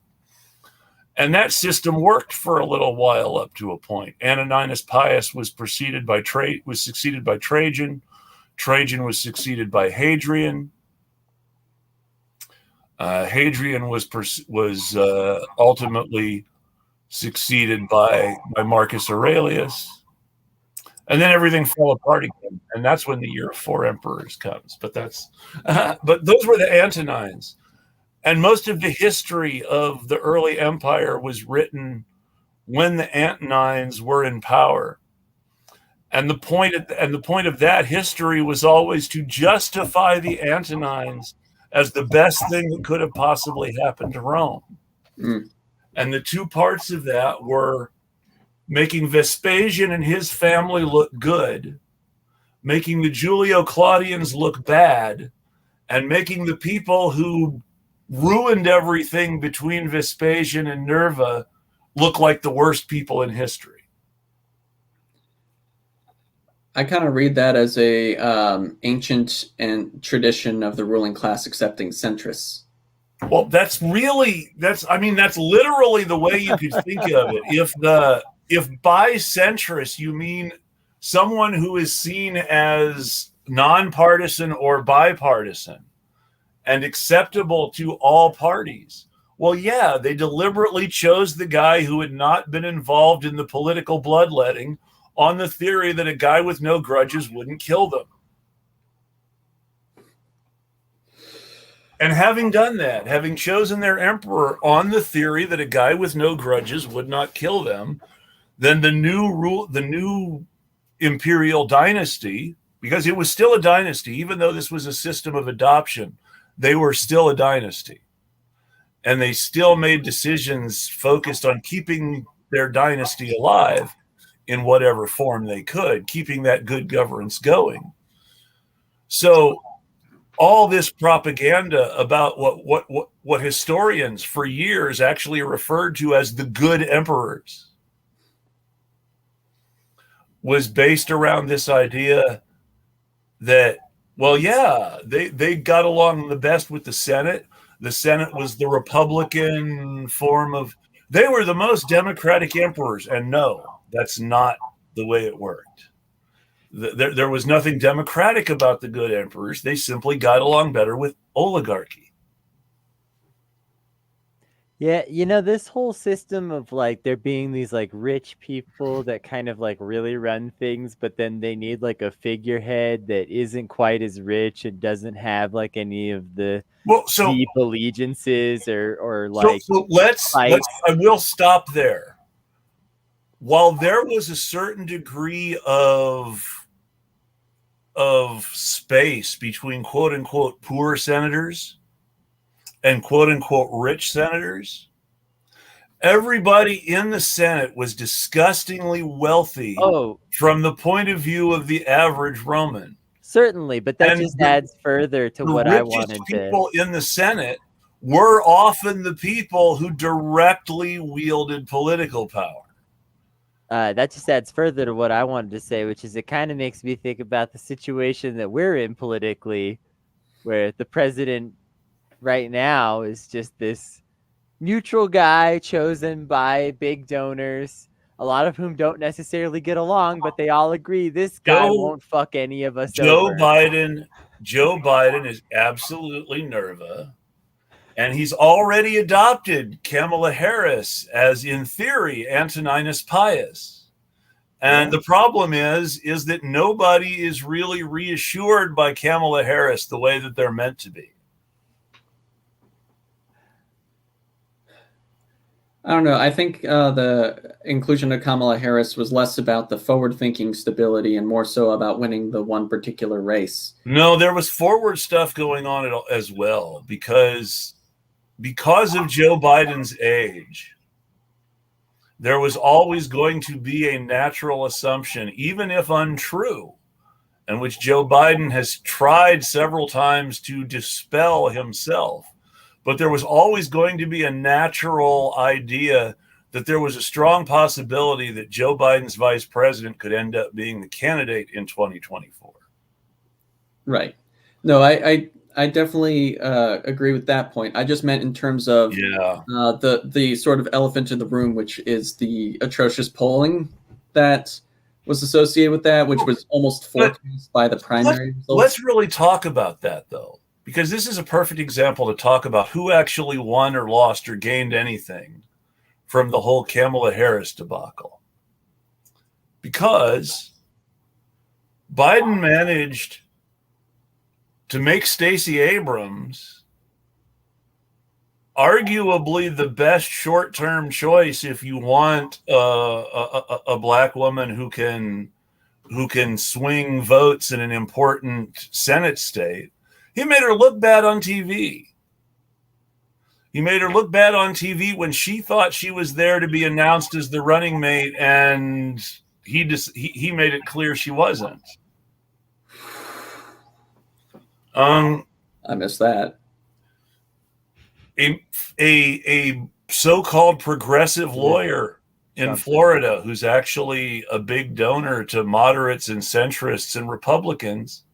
And that system worked for a little while up to a point. Antoninus Pius was succeeded by Trajan. Trajan was succeeded by Hadrian. Hadrian was ultimately succeeded by Marcus Aurelius. And then everything fell apart again. And that's when the year of 4 emperors comes. But those were the Antonines. And most of the history of the early empire was written when the Antonines were in power. And the point of that history was always to justify the Antonines as the best thing that could have possibly happened to Rome. Mm. And the 2 parts of that were making Vespasian and his family look good, making the Julio-Claudians look bad, and making the people who ruined everything between Vespasian and Nerva look like the worst people in history. I kind of read that as a ancient and tradition of the ruling class accepting centrists. Well, that's literally the way you could think of it. If by centrist you mean someone who is seen as nonpartisan or bipartisan and acceptable to all parties, well, yeah, they deliberately chose the guy who had not been involved in the political bloodletting on the theory that a guy with no grudges wouldn't kill them. And having done that, having chosen their emperor on the theory that a guy with no grudges would not kill them, then the new imperial dynasty, because it was still a dynasty, even though this was a system of adoption, they were still a dynasty. And they still made decisions focused on keeping their dynasty alive in whatever form they could, keeping that good governance going. So all this propaganda about what historians for years actually referred to as the good emperors was based around this idea that, well, yeah, they got along the best with the Senate. The Senate was the Republican form of, they were the most democratic emperors. And no, that's not the way it worked. There was nothing democratic about the good emperors. They simply got along better with oligarchy. Yeah, this whole system of like there being these like rich people that kind of like really run things, but then they need like a figurehead that isn't quite as rich and doesn't have like any of the deep allegiances or like. So I will stop there. While there was a certain degree of space between quote unquote poor senators and quote unquote rich senators, everybody in the Senate was disgustingly wealthy from the point of view of the average Roman. Certainly, but that just adds further to what I wanted to. The people in the Senate were often the people who directly wielded political power. That just adds further to what I wanted to say, which is it kind of makes me think about the situation that we're in politically, where the president right now is just this neutral guy chosen by big donors, a lot of whom don't necessarily get along, but they all agree this guy won't fuck any of us over. Joe Biden is absolutely Nerva. And he's already adopted Kamala Harris as, in theory, Antoninus Pius. And the problem is that nobody is really reassured by Kamala Harris the way that they're meant to be. I don't know. I think the inclusion of Kamala Harris was less about the forward-thinking stability and more so about winning the one particular race. No, there was forward stuff going on as well, because of Joe Biden's age, there was always going to be a natural assumption, even if untrue, and which Joe Biden has tried several times to dispel himself. But there was always going to be a natural idea that there was a strong possibility that Joe Biden's vice president could end up being the candidate in 2024. Right. No, I definitely agree with that point. I just meant in terms of the sort of elephant in the room, which is the atrocious polling that was associated with that, which was almost forecast by the primary results. Let's really talk about that, though, because this is a perfect example to talk about who actually won or lost or gained anything from the whole Kamala Harris debacle. Because Biden managed to make Stacey Abrams arguably the best short-term choice if you want a black woman who can swing votes in an important Senate state. He made her look bad on TV. He made her look bad on TV when she thought she was there to be announced as the running mate, and he made it clear she wasn't. I missed that. A so-called progressive lawyer in Florida who's actually a big donor to moderates and centrists and Republicans,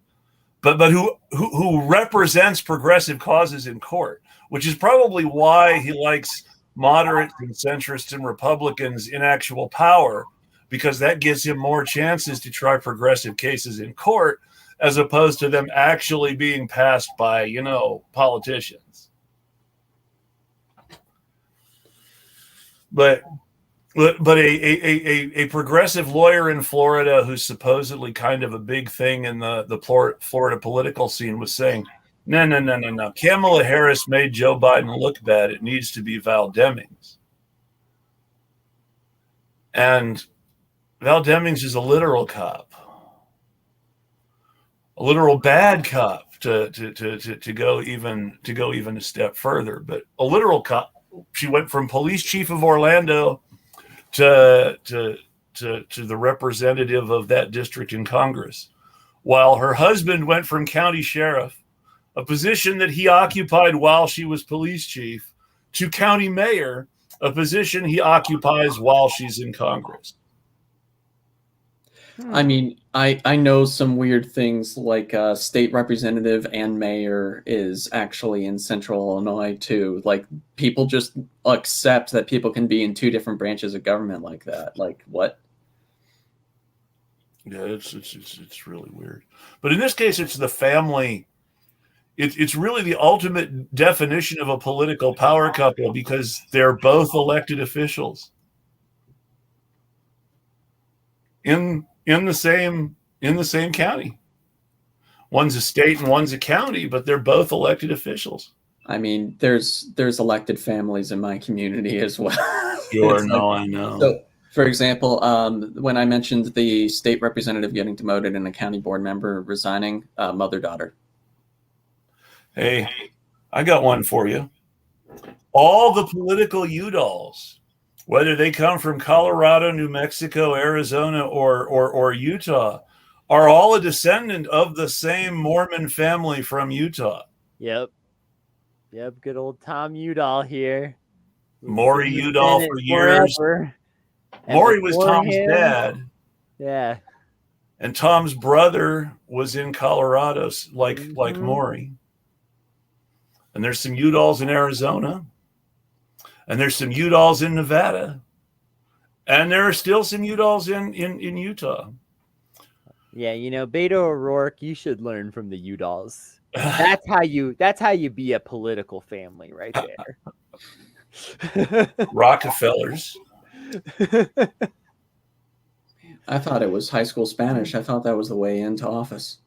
but who represents progressive causes in court. which is probably why he likes moderates and centrists and Republicans in actual power, because that gives him more chances to try progressive cases in court as opposed to them actually being passed by, politicians. But a progressive lawyer in Florida who's supposedly kind of a big thing in the Florida political scene was saying, no. Kamala Harris made Joe Biden look bad. It needs to be Val Demings. And Val Demings is a literal cop, a literal bad cop to go even a step further. But a literal cop. She went from police chief of Orlando to the representative of that district in Congress, while her husband went from county sheriff, a position that he occupied while she was police chief, to county mayor, a position he occupies while she's in Congress. I mean, I know some weird things, like state representative and mayor is actually in Central Illinois too. Like, people just accept that people can be in two different branches of government like that. Like, what? Yeah, it's really weird. But in this case, it's the family. It's really the ultimate definition of a political power couple, because they're both elected officials in the same county. One's a state and one's a county, but they're both elected officials. I mean, there's elected families in my community as well. Sure, no, I know. So, for example, when I mentioned the state representative getting demoted and a county board member resigning, mother-daughter. Hey, I got one for you. All the political Udalls, whether they come from Colorado, New Mexico, Arizona, or Utah, are all a descendant of the same Mormon family from Utah. Yep. Good old Tom Udall here. Maury Udall for years. Forever. Maury was Tom's dad. Yeah. And Tom's brother was in Colorado, like Maury. And there's some Udalls in Arizona. And there's some Udalls in Nevada. And there are still some Udalls in Utah. Yeah, Beto O'Rourke, you should learn from the Udalls. That's how you be a political family right there. Rockefellers. I thought it was high school Spanish. I thought that was the way into office.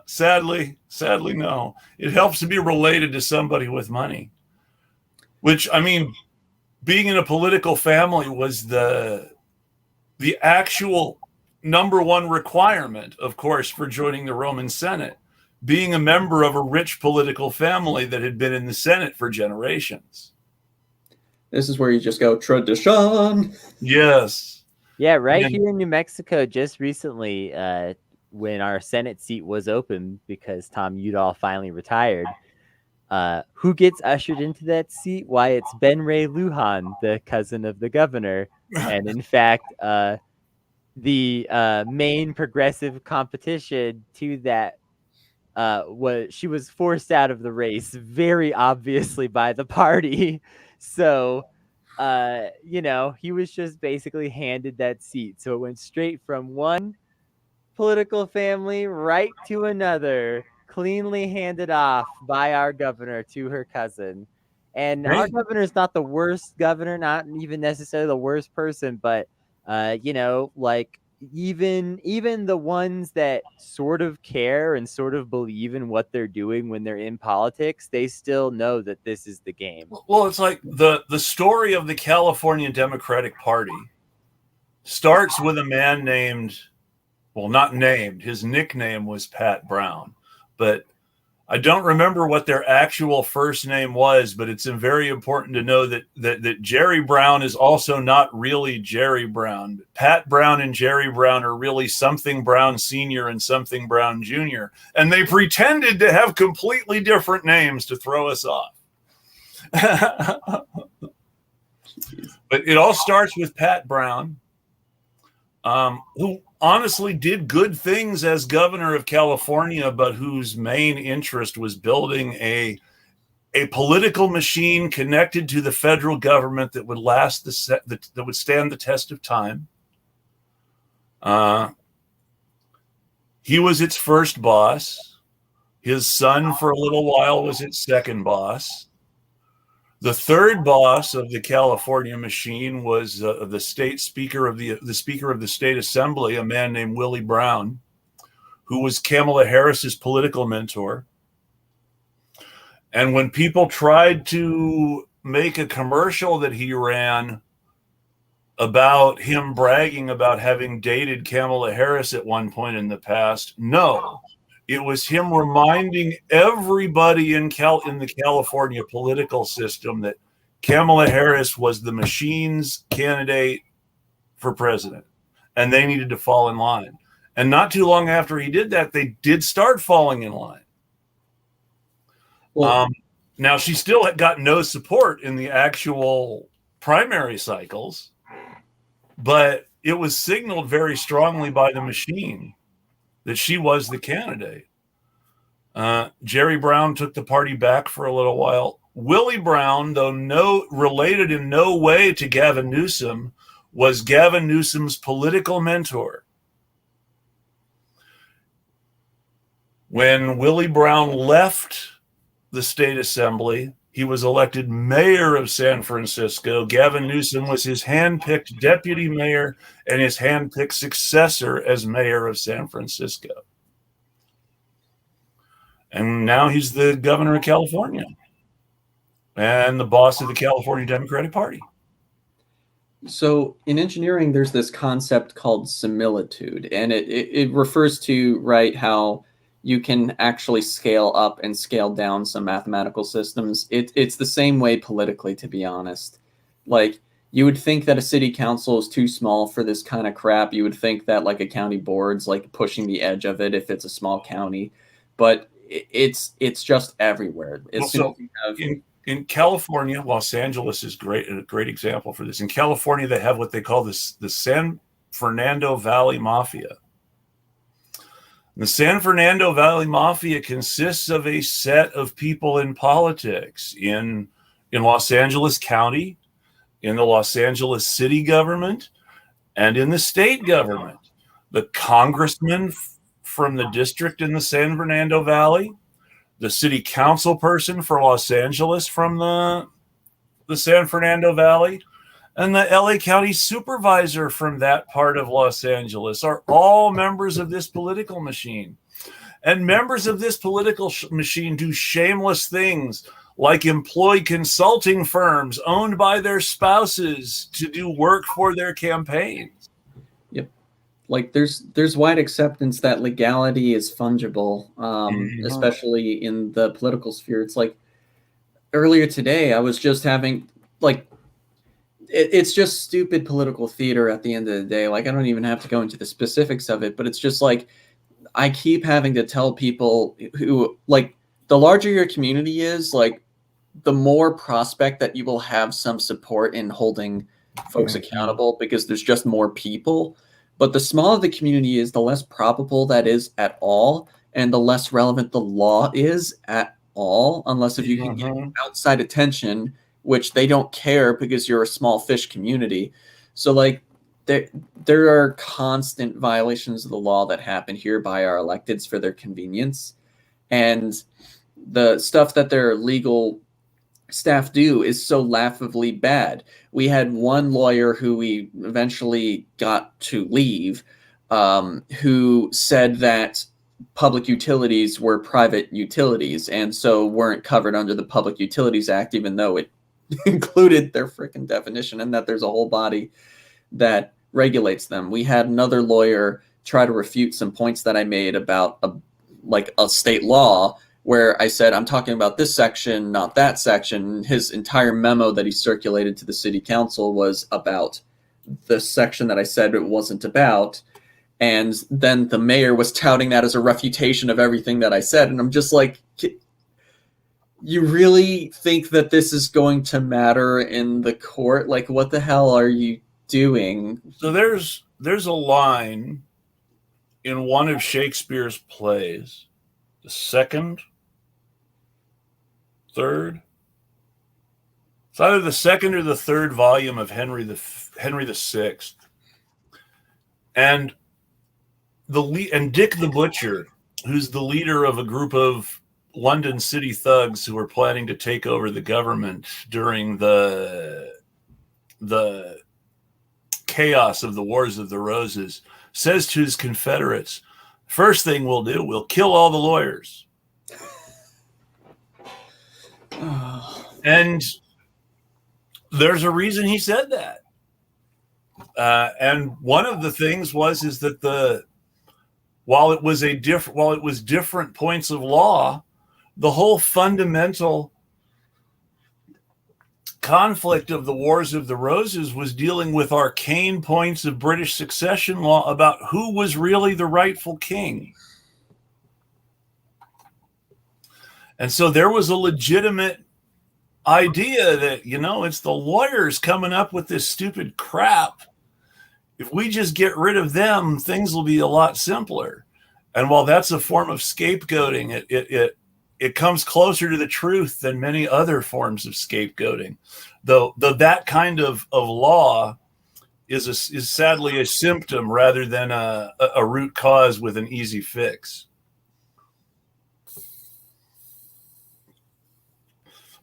Sadly, no. It helps to be related to somebody with money. Which, I mean, being in a political family was the actual number one requirement, of course, for joining the Roman Senate. Being a member of a rich political family that had been in the Senate for generations. This is where you just go, tradition. Yes. Yeah, right here in New Mexico, just recently, when our Senate seat was open because Tom Udall finally retired, who gets ushered into that seat? Why, it's Ben Ray Lujan, the cousin of the governor. And in fact, the main progressive competition to that she was forced out of the race very obviously by the party. So, he was just basically handed that seat. So it went straight from one political family right to another, cleanly handed off by our governor to her cousin. And our governor is not the worst governor, not even necessarily the worst person, but even the ones that sort of care and sort of believe in what they're doing when they're in politics, they still know that this is the game. Well, it's like the story of the California Democratic Party starts with a man named, well, not named, his nickname was Pat Brown, but I don't remember what their actual first name was, but it's very important to know that Jerry Brown is also not really Jerry Brown. Pat Brown and Jerry Brown are really something Brown Sr. and something Brown Jr. And they pretended to have completely different names to throw us off. But it all starts with Pat Brown. who honestly did good things as governor of California, but whose main interest was building a political machine connected to the federal government that would last that would stand the test of time. He was its first boss. His son, for a little while, was its second boss. The third boss of the California machine was the state speaker of the speaker of the state assembly, a man named Willie Brown, who was Kamala Harris's political mentor. And when people tried to make a commercial that he ran about him bragging about having dated Kamala Harris at one point in the past, no, it was him reminding everybody in the California political system that Kamala Harris was the machine's candidate for president, and they needed to fall in line. And not too long after he did that, they did start falling in line. Well, now, she still had got no support in the actual primary cycles, but it was signaled very strongly by the machine that she was the candidate. Jerry Brown took the party back for a little while. Willie Brown, though related in no way to Gavin Newsom, was Gavin Newsom's political mentor. When Willie Brown left the state assembly, he was elected mayor of San Francisco. Gavin Newsom was his hand-picked deputy mayor and his hand-picked successor as mayor of San Francisco. And now he's the governor of California and the boss of the California Democratic Party. So in engineering, there's this concept called similitude, and it refers to, right, how you can actually scale up and scale down some mathematical systems. It's the same way politically, to be honest. Like, you would think that a city council is too small for this kind of crap. You would think that like a county board's like pushing the edge of it if it's a small county, but it's just everywhere. In California, Los Angeles is a great example for this. In California, they have what they call the San Fernando Valley Mafia. The San Fernando Valley Mafia consists of a set of people in politics in Los Angeles County, in the Los Angeles city government, and in the state government. The congressman from the district in the San Fernando Valley, the city council person for Los Angeles from the San Fernando Valley, and the LA County supervisor from that part of Los Angeles are all members of this political machine. And members of this political machine do shameless things like employ consulting firms owned by their spouses to do work for their campaigns. Yep. Like there's wide acceptance that legality is fungible, especially in the political sphere. It's like earlier today, I was just having like, it's just stupid political theater at the end of the day. Like, I don't even have to go into the specifics of it, but it's just like, I keep having to tell people who, like, the larger your community is, like, the more prospect that you will have some support in holding folks accountable because there's just more people. But the smaller the community is, the less probable that is at all, and the less relevant the law is at all, unless if you can get outside attention, which they don't care because you're a small fish community. So like there are constant violations of the law that happen here by our electeds for their convenience. And the stuff that their legal staff do is so laughably bad. We had one lawyer who we eventually got to leave, who said that public utilities were private utilities and so weren't covered under the Public Utilities Act, even though it included their freaking definition and that there's a whole body that regulates them. We had another lawyer try to refute some points that I made about a state law where I said, I'm talking about this section, not that section. His entire memo that he circulated to the city council was about the section that I said it wasn't about. And then the mayor was touting that as a refutation of everything that I said. And I'm just like, you really think that this is going to matter in the court? Like, what the hell are you doing? So there's there's a line in one of Shakespeare's plays, the second, third. It's either the second or the third volume of Henry VI, and Dick the Butcher, who's the leader of a group of London city thugs who were planning to take over the government during the chaos of the Wars of the Roses, says to his Confederates, first thing we'll do, we'll kill all the lawyers. And there's a reason he said that. And one of the things is that while it was different points of law, the whole fundamental conflict of the Wars of the Roses was dealing with arcane points of British succession law about who was really the rightful king. And so there was a legitimate idea that, it's the lawyers coming up with this stupid crap. If we just get rid of them, things will be a lot simpler. And while that's a form of scapegoating, it comes closer to the truth than many other forms of scapegoating. Though that kind of law is sadly a symptom rather than a root cause with an easy fix.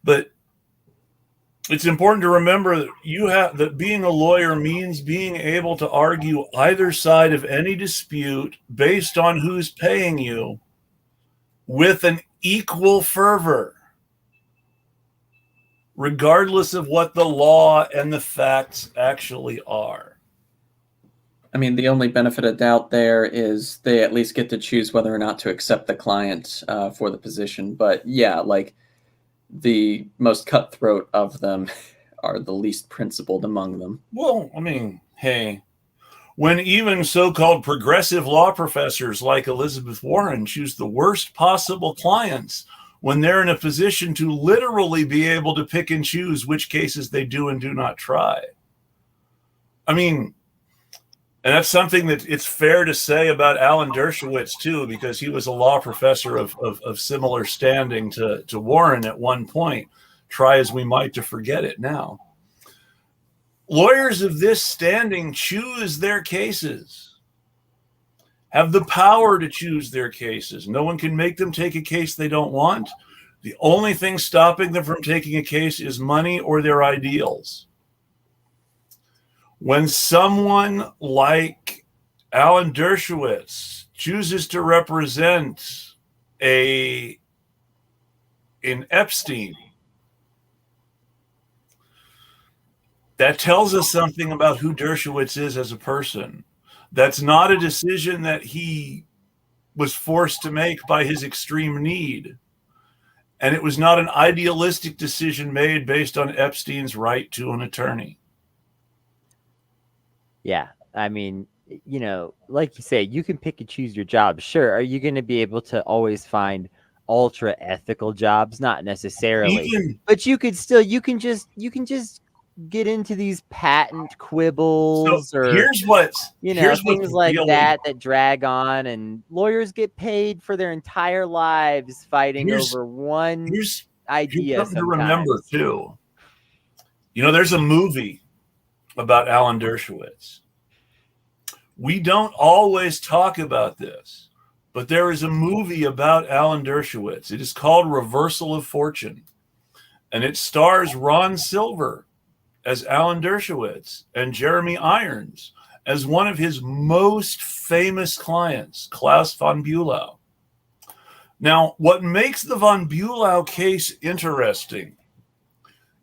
But it's important to remember that being a lawyer means being able to argue either side of any dispute based on who's paying you with an equal fervor, regardless of what the law and the facts actually are. I mean, the only benefit of doubt there is they at least get to choose whether or not to accept the client for the position. But yeah, like, the most cutthroat of them are the least principled among them. Well, I mean, hey, when even so-called progressive law professors like Elizabeth Warren choose the worst possible clients when they're in a position to literally be able to pick and choose which cases they do and do not try. I mean, and that's something that it's fair to say about Alan Dershowitz, too, because he was a law professor of similar standing to Warren at one point. Try as we might to forget it now. Lawyers of this standing choose their cases, have the power to choose their cases. No one can make them take a case they don't want. The only thing stopping them from taking a case is money or their ideals. When someone like Alan Dershowitz chooses to represent in Epstein, that tells us something about who Dershowitz is as a person. That's not a decision that he was forced to make by his extreme need. And it was not an idealistic decision made based on Epstein's right to an attorney. Yeah, I mean, like you say, you can pick and choose your job. Sure, are you going to be able to always find ultra ethical jobs? Not necessarily, but you can just get into these patent quibbles here's things like that drag on, and lawyers get paid for their entire lives fighting over one idea. Here's something to remember too. There's a movie about Alan Dershowitz. We don't always talk about this, but there is a movie about Alan Dershowitz. It is called Reversal of Fortune, and it stars Ron Silver as Alan Dershowitz and Jeremy Irons as one of his most famous clients, Klaus von Bülow. Now, what makes the von Bülow case interesting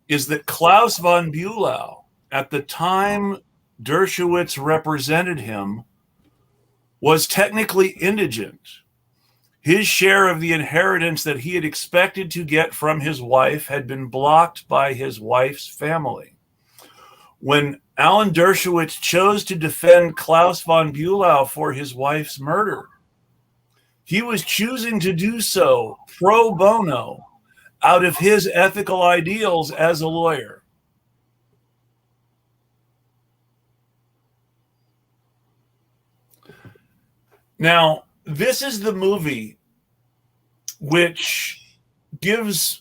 is that Klaus von Bülow, at the time Dershowitz represented him, was technically indigent. His share of the inheritance that he had expected to get from his wife had been blocked by his wife's family. When Alan Dershowitz chose to defend Klaus von Bülow for his wife's murder, he was choosing to do so pro bono out of his ethical ideals as a lawyer. Now, this is the movie which gave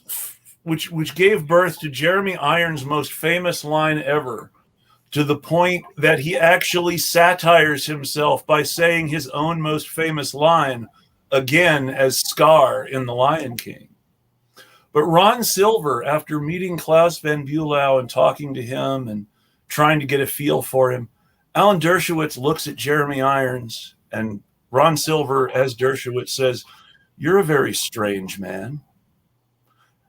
birth to Jeremy Irons' most famous line ever, to the point that he actually satires himself by saying his own most famous line again as Scar in The Lion King. But Ron Silver, after meeting Klaus Van Bulow and talking to him and trying to get a feel for him, Alan Dershowitz looks at Jeremy Irons, and Ron Silver, as Dershowitz, says, "You're a very strange man."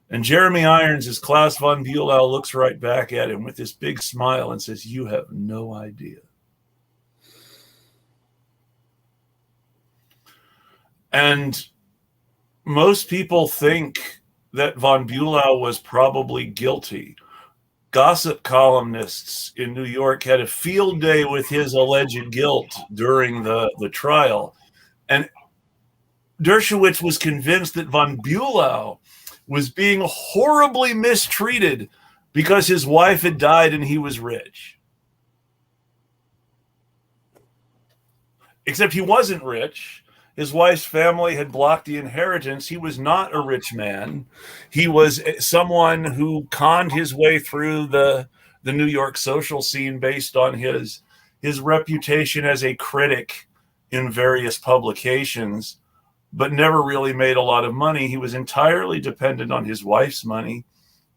And Jeremy Irons, as Klaus Von Bulow, looks right back at him with this big smile and says, "You have no idea." And most people think that Von Bulow was probably guilty. Gossip columnists in New York had a field day with his alleged guilt during the trial. And Dershowitz was convinced that Von Bulow was being horribly mistreated because his wife had died and he was rich. Except he wasn't rich. His wife's family had blocked the inheritance. He was not a rich man. He was someone who conned his way through the New York social scene based on his reputation as a critic in various publications, but never really made a lot of money. He was entirely dependent on his wife's money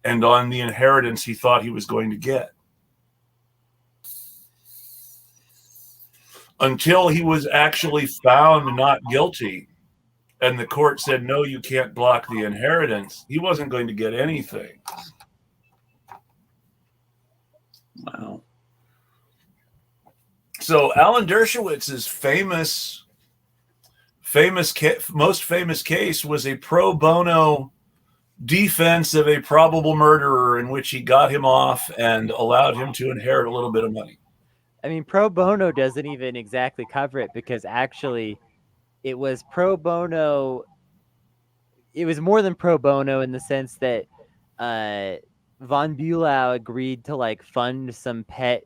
and on the inheritance he thought he was going to get. Until he was actually found not guilty and the court said, "No, you can't block the inheritance," he wasn't going to get anything. Wow. So Alan Dershowitz's most famous case was a pro bono defense of a probable murderer, in which he got him off and allowed him to inherit a little bit of money. I mean, pro bono doesn't even exactly cover it, because actually it was pro bono. It was more than pro bono in the sense that Von Bulow agreed to like fund some pet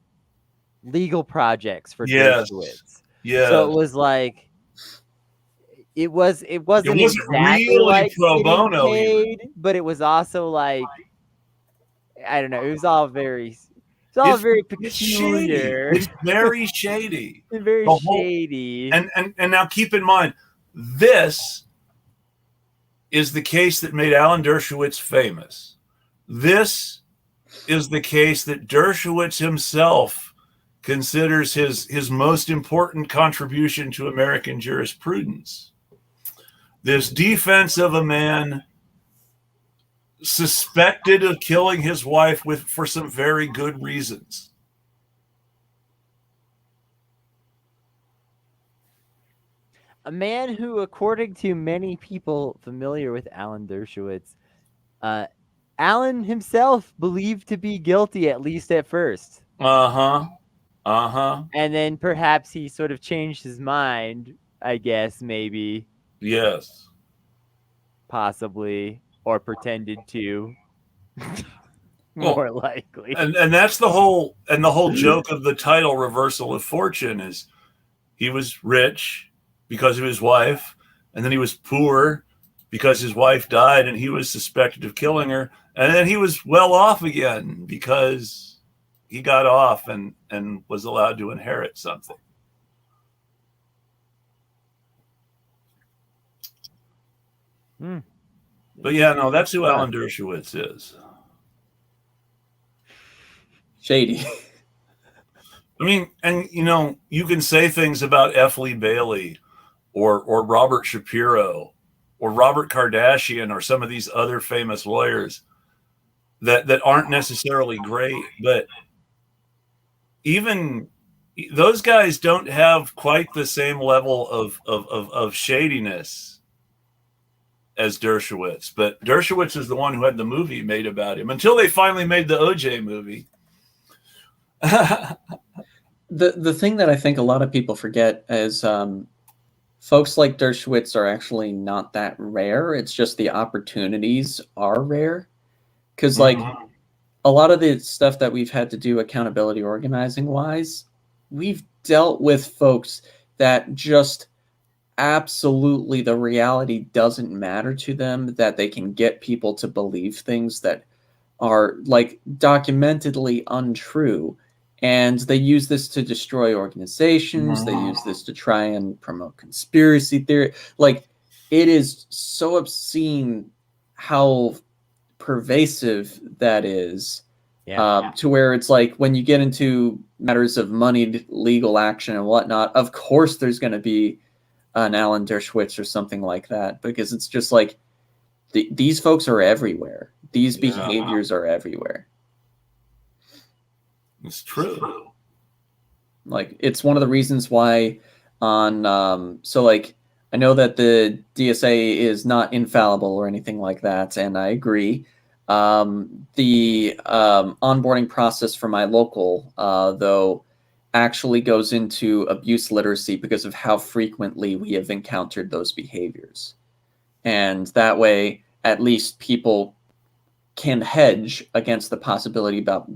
legal projects for Dershowitz. Yeah. So it was like it wasn't exactly really like pro bono paid, but it was also like, I don't know. It was all very peculiar. It's very shady. It's very shady. And now keep in mind, this is the case that made Alan Dershowitz famous. This is the case that Dershowitz himself considers his most important contribution to American jurisprudence. This defense of a man suspected of killing his wife for some very good reasons. A man who, according to many people familiar with Alan Dershowitz, Alan himself believed to be guilty, at least at first. And then perhaps he sort of changed his mind, I guess, maybe. Yes. Possibly. Or pretended to. More likely. And that's the whole joke of the title Reversal of Fortune is he was rich because of his wife, and then he was poor because his wife died and he was suspected of killing her, and then he was well off again because he got off and was allowed to inherit something. But yeah, no, that's who Alan Dershowitz is. Shady. I mean, and you can say things about F. Lee Bailey or Robert Shapiro or Robert Kardashian or some of these other famous lawyers that aren't necessarily great, but even those guys don't have quite the same level of shadiness as Dershowitz. But Dershowitz is the one who had the movie made about him until they finally made the OJ movie. The thing that I think a lot of people forget is folks like Dershowitz are actually not that rare. It's just the opportunities are rare. Because like a lot of the stuff that we've had to do accountability organizing wise, we've dealt with folks that just absolutely the reality doesn't matter to them, that they can get people to believe things that are like documentedly untrue, and they use this to destroy organizations. They use this to try and promote conspiracy theory. Like, it is so obscene how pervasive that is. To where it's like, when you get into matters of moneyed legal action and whatnot, of course there's going to be an Alan Dershowitz or something like that, because it's just like, these folks are everywhere. These behaviors are everywhere. It's true. Like, it's one of the reasons why on so like, I know that the DSA is not infallible or anything like that, and I agree. The onboarding process for my local, though, actually goes into abuse literacy because of how frequently we have encountered those behaviors. And that way, at least people can hedge against the possibility about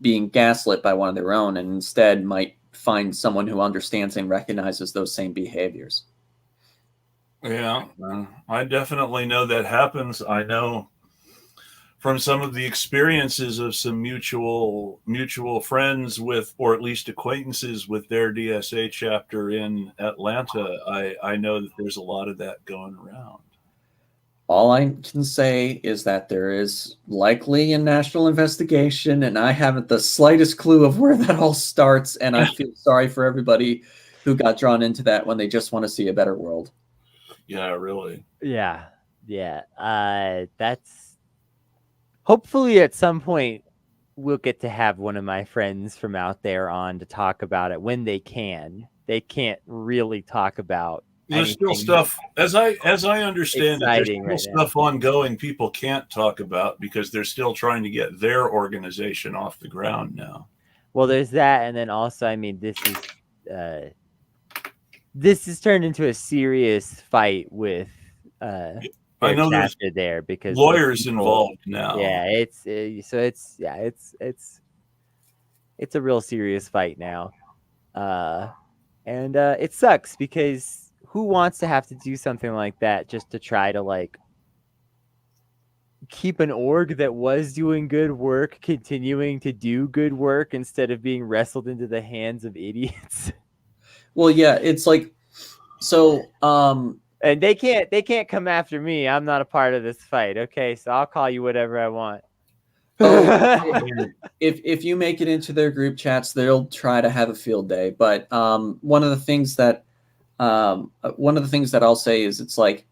being gaslit by one of their own, and instead might find someone who understands and recognizes those same behaviors. Yeah, I definitely know that happens. I know from some of the experiences of some mutual friends with, or at least acquaintances with, their DSA chapter in Atlanta. I know that there's a lot of that going around. All I can say is that there is likely a national investigation, and I haven't the slightest clue of where that all starts, and I feel sorry for everybody who got drawn into that when they just want to see a better world. Yeah, really. Yeah. That's, hopefully at some point we'll get to have one of my friends from out there on to talk about it when they can. They can't really talk about There's still stuff, as I understand it, there's still stuff ongoing people can't talk about because they're still trying to get their organization off the ground now. Well, there's that, and then also, I mean, this has turned into a serious fight with I know there's there, because lawyers involved now. Yeah, it's a real serious fight now, and it sucks, because who wants to have to do something like that just to try to like keep an org that was doing good work continuing to do good work instead of being wrestled into the hands of idiots? Well, yeah, it's like, so and they can't come after me. I'm not a part of this fight. Okay, so I'll call you whatever I want. If you make it into their group chats, they'll try to have a field day. But one of the things that I'll say is, it's like,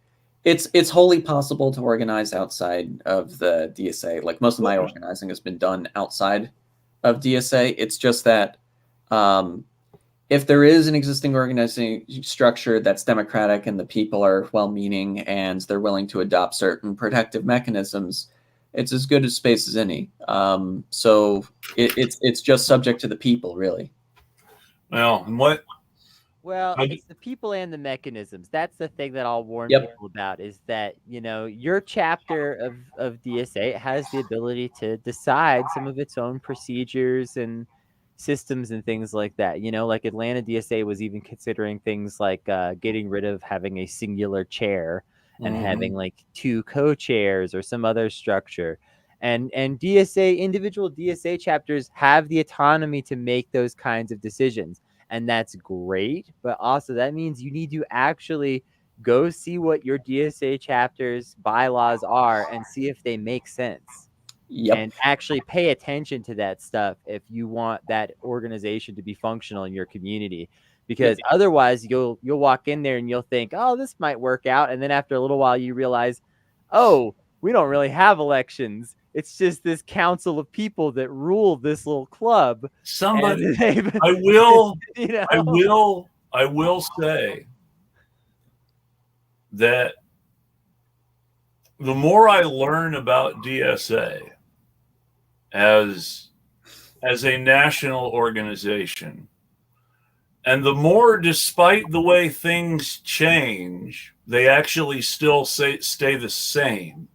it's wholly possible to organize outside of the DSA. Like, most of my organizing has been done outside of DSA. It's just that if there is an existing organizing structure that's democratic and the people are well-meaning and they're willing to adopt certain protective mechanisms, it's as good a space as any. So it's just subject to the people, really. Well, and what? Well, it's the people and the mechanisms. That's the thing that I'll warn people about, is that, you know, your chapter of DSA has the ability to decide some of its own procedures and systems and things like that. You know, like Atlanta DSA was even considering things like getting rid of having a singular chair and having like 2 co-chairs or some other structure. And DSA, individual DSA chapters have the autonomy to make those kinds of decisions. And that's great. But also that means you need to actually go see what your DSA chapter's bylaws are and see if they make sense. And actually pay attention to that stuff if you want that organization to be functional in your community. Because otherwise you'll walk in there and you'll think, oh, this might work out. And then after a little while you realize, oh, we don't really have elections. It's just this council of people that rule this little club. Somebody, I will say that the more I learn about DSA as a national organization, and the more, despite the way things change, they actually still stay the same.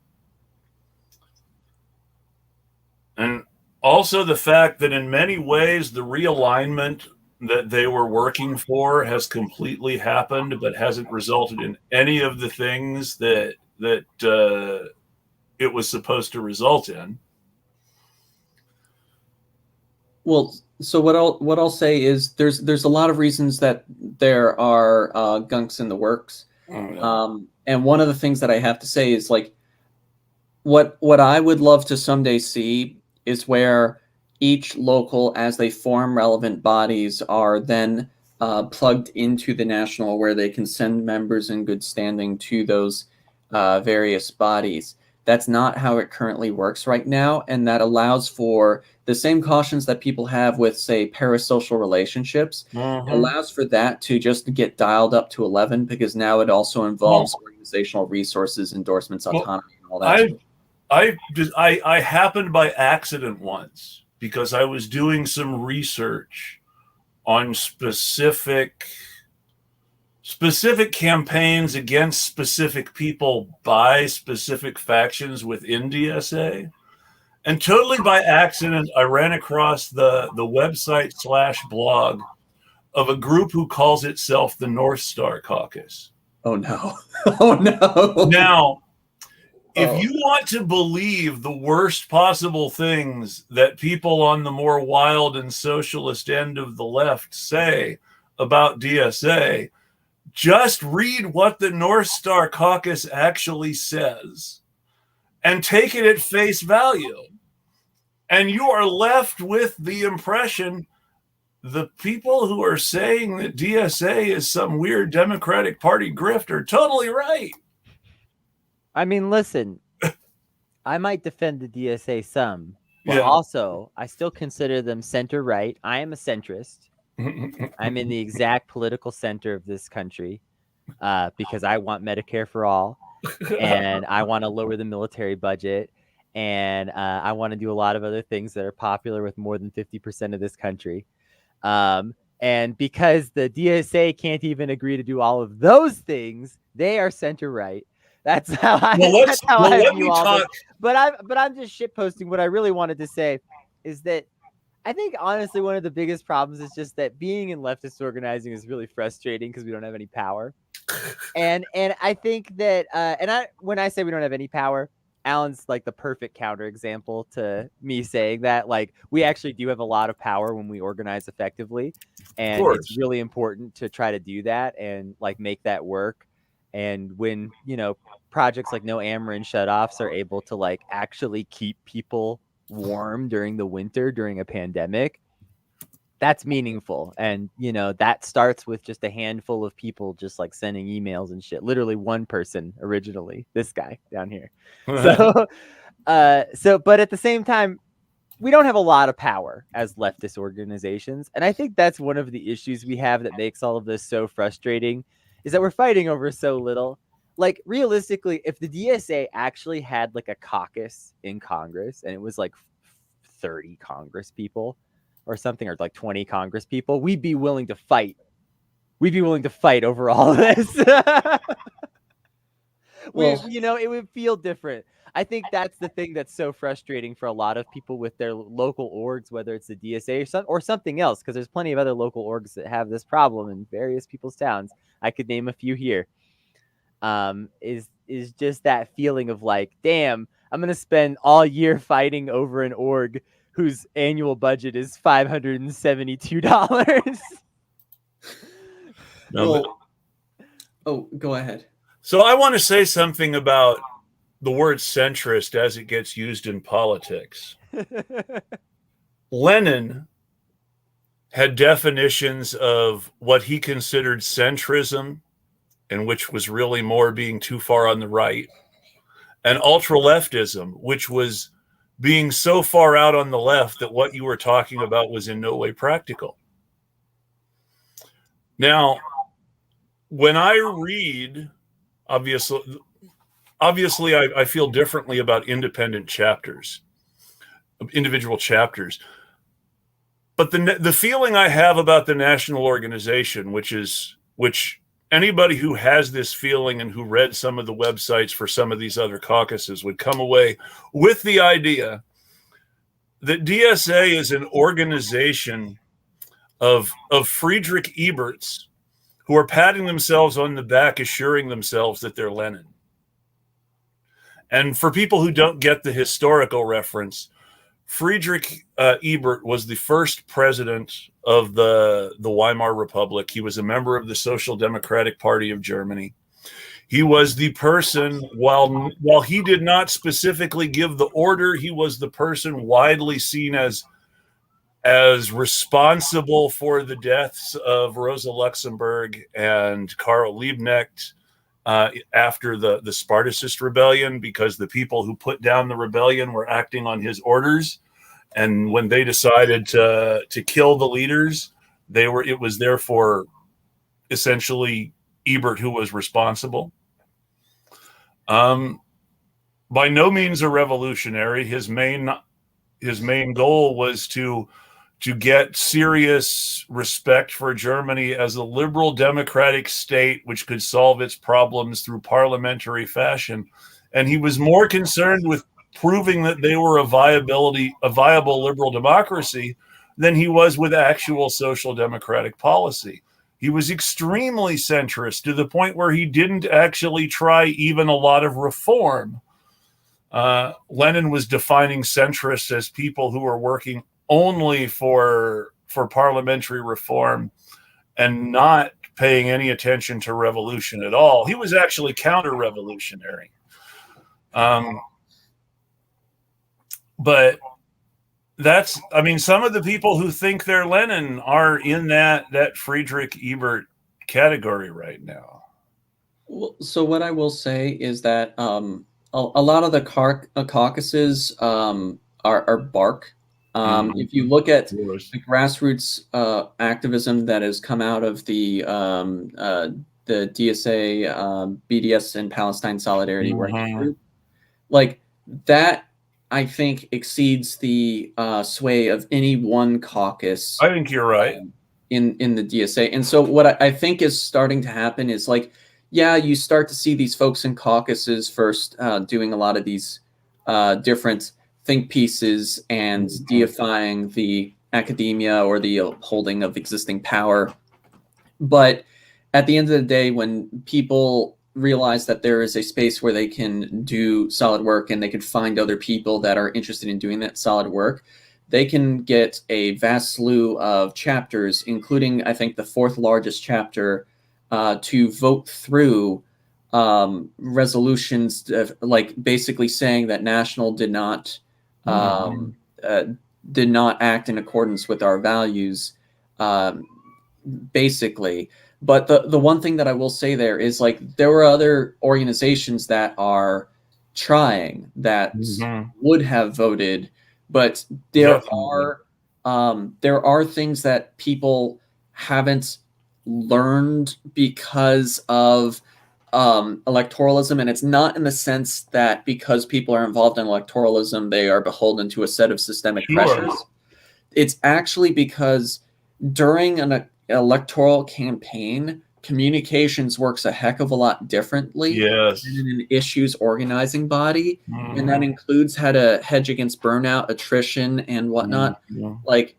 And also the fact that in many ways the realignment that they were working for has completely happened, but hasn't resulted in any of the things that it was supposed to result in. Well, so what I'll say is there's a lot of reasons that there are gunks in the works. And one of the things that I have to say is like what I would love to someday see is where each local, as they form relevant bodies, are then plugged into the national, where they can send members in good standing to those various bodies. That's not how it currently works right now, and that allows for the same cautions that people have with, say, parasocial relationships. It allows for that to just get dialed up to 11, because now it also involves organizational resources, endorsements, autonomy, and all that. I happened by accident once, because I was doing some research on specific campaigns against specific people by specific factions within DSA. And totally by accident, I ran across the website /blog of a group who calls itself the North Star Caucus. Oh, no. Oh, no. Now, if you want to believe the worst possible things that people on the more wild and socialist end of the left say about DSA, just read what the North Star Caucus actually says and take it at face value. And you are left with the impression the people who are saying that DSA is some weird Democratic Party grift are totally right. I mean, listen, I might defend the DSA some, but also I still consider them center-right. I am a centrist. I'm in the exact political center of this country because I want Medicare for all, and I want to lower the military budget, and I want to do a lot of other things that are popular with more than 50% of this country. And because the DSA can't even agree to do all of those things, they are center-right. That's how I view all this. But I'm just shitposting. What I really wanted to say is that I think honestly one of the biggest problems is just that being in leftist organizing is really frustrating because we don't have any power. And I think that when I say we don't have any power, Allan's like the perfect counterexample to me saying that. Like, we actually do have a lot of power when we organize effectively, and it's really important to try to do that and like make that work. And when, projects like No Ameren Shutoffs are able to like actually keep people warm during the winter during a pandemic, that's meaningful. And, that starts with just a handful of people just like sending emails and shit. Literally one person originally, this guy down here. But at the same time, we don't have a lot of power as leftist organizations. And I think that's one of the issues we have that makes all of this so frustrating, is that we're fighting over so little. Like, realistically, if the DSA actually had like a caucus in Congress and it was like 30 Congress people or something, or like 20 Congress people, we'd be willing to fight. We'd be willing to fight over all of this. It would feel different. I think that's the thing that's so frustrating for a lot of people with their local orgs, whether it's the DSA or something else, because there's plenty of other local orgs that have this problem in various people's towns. I could name a few here. Is just that feeling of like, damn, I'm going to spend all year fighting over an org whose annual budget is $572. Go ahead. So I want to say something about the word centrist as it gets used in politics. Lenin had definitions of what he considered centrism, and which was really more being too far on the right, and ultra-leftism, which was being so far out on the left that what you were talking about was in no way practical. Now, when I read, obviously I feel differently about independent chapters, individual chapters. But the feeling I have about the national organization, which anybody who has this feeling and who read some of the websites for some of these other caucuses would come away with the idea that DSA is an organization of Friedrich Eberts who are patting themselves on the back, assuring themselves that they're Lenin. And for people who don't get the historical reference, Friedrich Ebert was the first president of the Weimar Republic. He was a member of the Social Democratic Party of Germany. He was the person, while he did not specifically give the order, he was the person widely seen as responsible for the deaths of Rosa Luxemburg and Karl Liebknecht after the Spartacist rebellion, because the people who put down the rebellion were acting on his orders. And when they decided to kill the leaders, it was therefore essentially Ebert who was responsible. By no means a revolutionary. His main goal was to get serious respect for Germany as a liberal democratic state which could solve its problems through parliamentary fashion. And he was more concerned with proving that they were a viable liberal democracy than he was with actual social democratic policy. He was extremely centrist to the point where he didn't actually try even a lot of reform. Lenin was defining centrists as people who were working only for parliamentary reform and not paying any attention to revolution at all. He was actually counter-revolutionary. But some of the people who think they're Lenin are in that Friedrich Ebert category right now. Well, so what I will say is that a lot of the caucuses are bark. If you look at the grassroots activism that has come out of the DSA, BDS, and Palestine Solidarity Working Group, like that, I think exceeds the sway of any one caucus. I think you're right. In the DSA. And so what I think is starting to happen is, like, yeah, you start to see these folks in caucuses first doing a lot of these different think pieces and deifying the academia or the upholding of existing power. But at the end of the day, when people realize that there is a space where they can do solid work and they can find other people that are interested in doing that solid work, they can get a vast slew of chapters, including, I think, the fourth largest chapter, to vote through resolutions, like basically saying that National did not act in accordance with our values, basically. But the one thing that I will say there is, like, there were other organizations that are trying that would have voted, but there are things that people haven't learned because of electoralism. And it's not in the sense that because people are involved in electoralism, they are beholden to a set of systemic pressures. It's actually because during an electoral campaign, communications works a heck of a lot differently than in an issues organizing body. And that includes how to hedge against burnout, attrition, and whatnot. Like,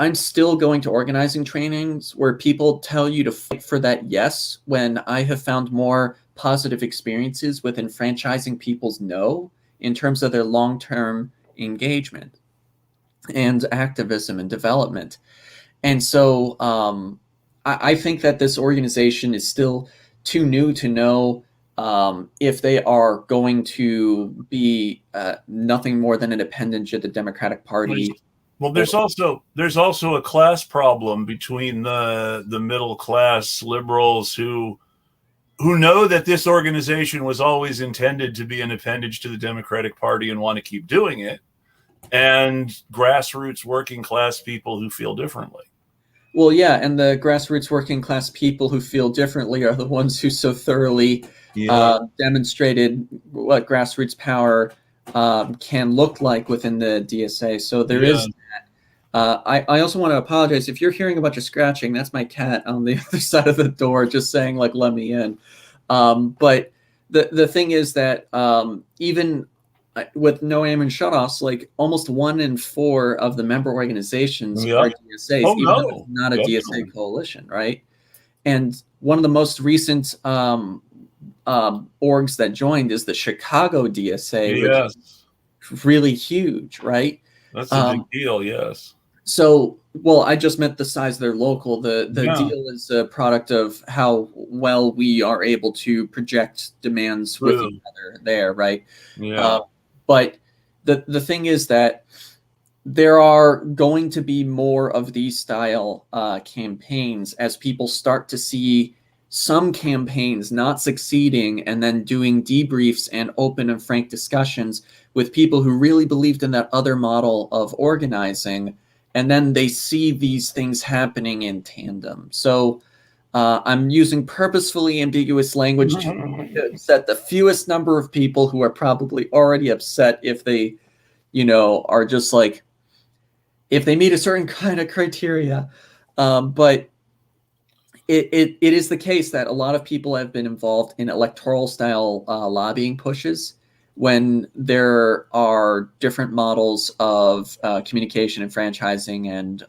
I'm still going to organizing trainings where people tell you to fight for that yes, when I have found more positive experiences with enfranchising people's no in terms of their long-term engagement and activism and development. And so I think that this organization is still too new to know if they are going to be nothing more than an appendage of the Democratic Party. Well, there's also a class problem between the middle class liberals who know that this organization was always intended to be an appendage to the Democratic Party and want to keep doing it, and grassroots working class people who feel differently. Well, yeah, and the grassroots working class people who feel differently are the ones who so thoroughly demonstrated what grassroots power can look like within the DSA. So there is that. I also want to apologize. If you're hearing a bunch of scratching, that's my cat on the other side of the door just saying, like, let me in. But the thing is that even with No Ameren Shutoffs, like almost 1 in 4 of the member organizations Yeah. are DSAs, Oh, even though it's no. not a Definitely. DSA coalition, right? And one of the most recent orgs that joined is the Chicago DSA, which Yes. is really huge, right? That's a big deal, yes. So, well, I just meant the size they're local. The Yeah. deal is a product of how well we are able to project demands with True. each other there, right? Yeah. But the thing is that there are going to be more of these style campaigns as people start to see some campaigns not succeeding and then doing debriefs and open and frank discussions with people who really believed in that other model of organizing, and then they see these things happening in tandem. So I'm using purposefully ambiguous language to set the fewest number of people who are probably already upset if they, are just like, if they meet a certain kind of criteria. But it is the case that a lot of people have been involved in electoral style lobbying pushes when there are different models of communication and franchising and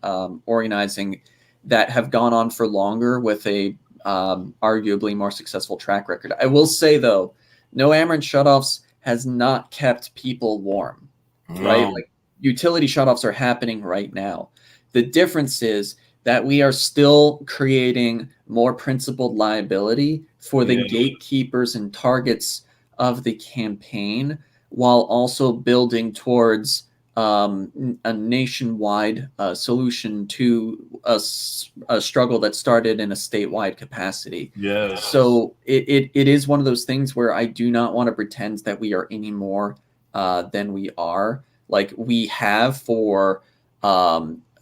organizing that have gone on for longer with a arguably more successful track record. I will say, though, No Ameren Shutoffs has not kept people warm, right? Like, utility shutoffs are happening right now. The difference is that we are still creating more principled liability for the gatekeepers and targets of the campaign, while also building towards a nationwide solution to a struggle that started in a statewide capacity. Yes. So it is one of those things where I do not want to pretend that we are any more than we are. Like, we have for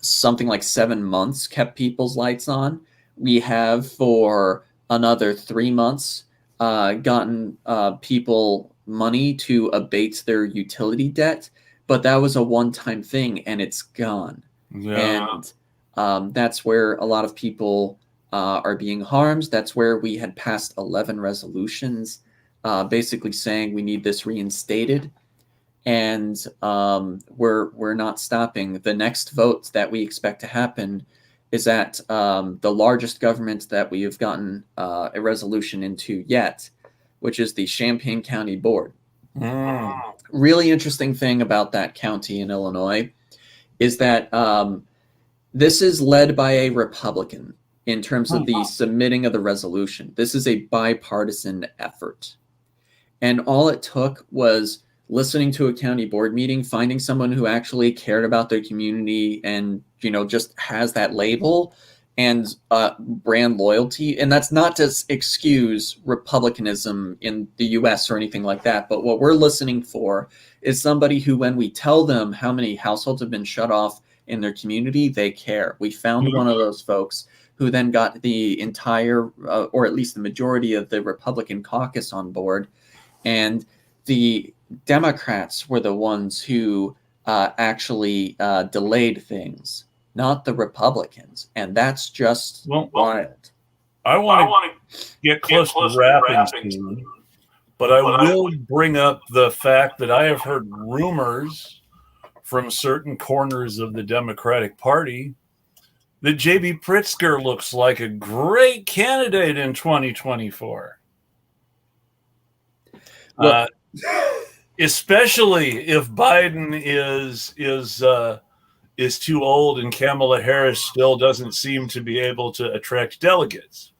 something like 7 months kept people's lights on. We have for another 3 months gotten people money to abate their utility debt, but that was a one-time thing and it's gone. Yeah. And that's where a lot of people are being harmed. That's where we had passed 11 resolutions basically saying we need this reinstated. And we're not stopping. The next vote that we expect to happen is at the largest government that we have gotten a resolution into yet, which is the Champaign County Board. Really interesting thing about that county in Illinois is that this is led by a Republican in terms of the submitting of the resolution. This is a bipartisan effort. And all it took was listening to a county board meeting, finding someone who actually cared about their community and, just has that label and brand loyalty. And that's not to excuse Republicanism in the US or anything like that. But what we're listening for is somebody who, when we tell them how many households have been shut off in their community, they care. We found one of those folks who then got the entire, or at least the majority of the Republican caucus on board. And the Democrats were the ones who actually delayed things, not the Republicans. And that's just wild. I want to get close to wrapping soon, but I will bring up the fact that I have heard rumors from certain corners of the Democratic Party that J.B. Pritzker looks like a great candidate in 2024. Well, especially if Biden is too old and Kamala Harris still doesn't seem to be able to attract delegates.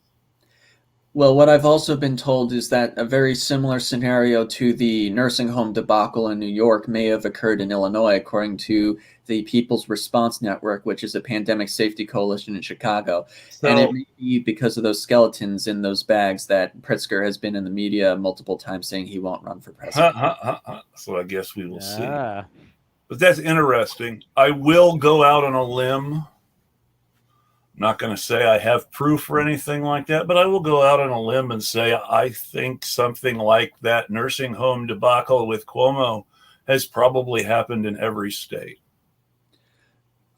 Well, what I've also been told is that a very similar scenario to the nursing home debacle in New York may have occurred in Illinois, according to the People's Response Network, which is a pandemic safety coalition in Chicago. And it may be because of those skeletons in those bags that Pritzker has been in the media multiple times saying he won't run for president. So I guess we will see. But that's interesting. I will go out on a limb. I'm not going to say I have proof or anything like that, but I will go out on a limb and say I think something like that nursing home debacle with Cuomo has probably happened in every state.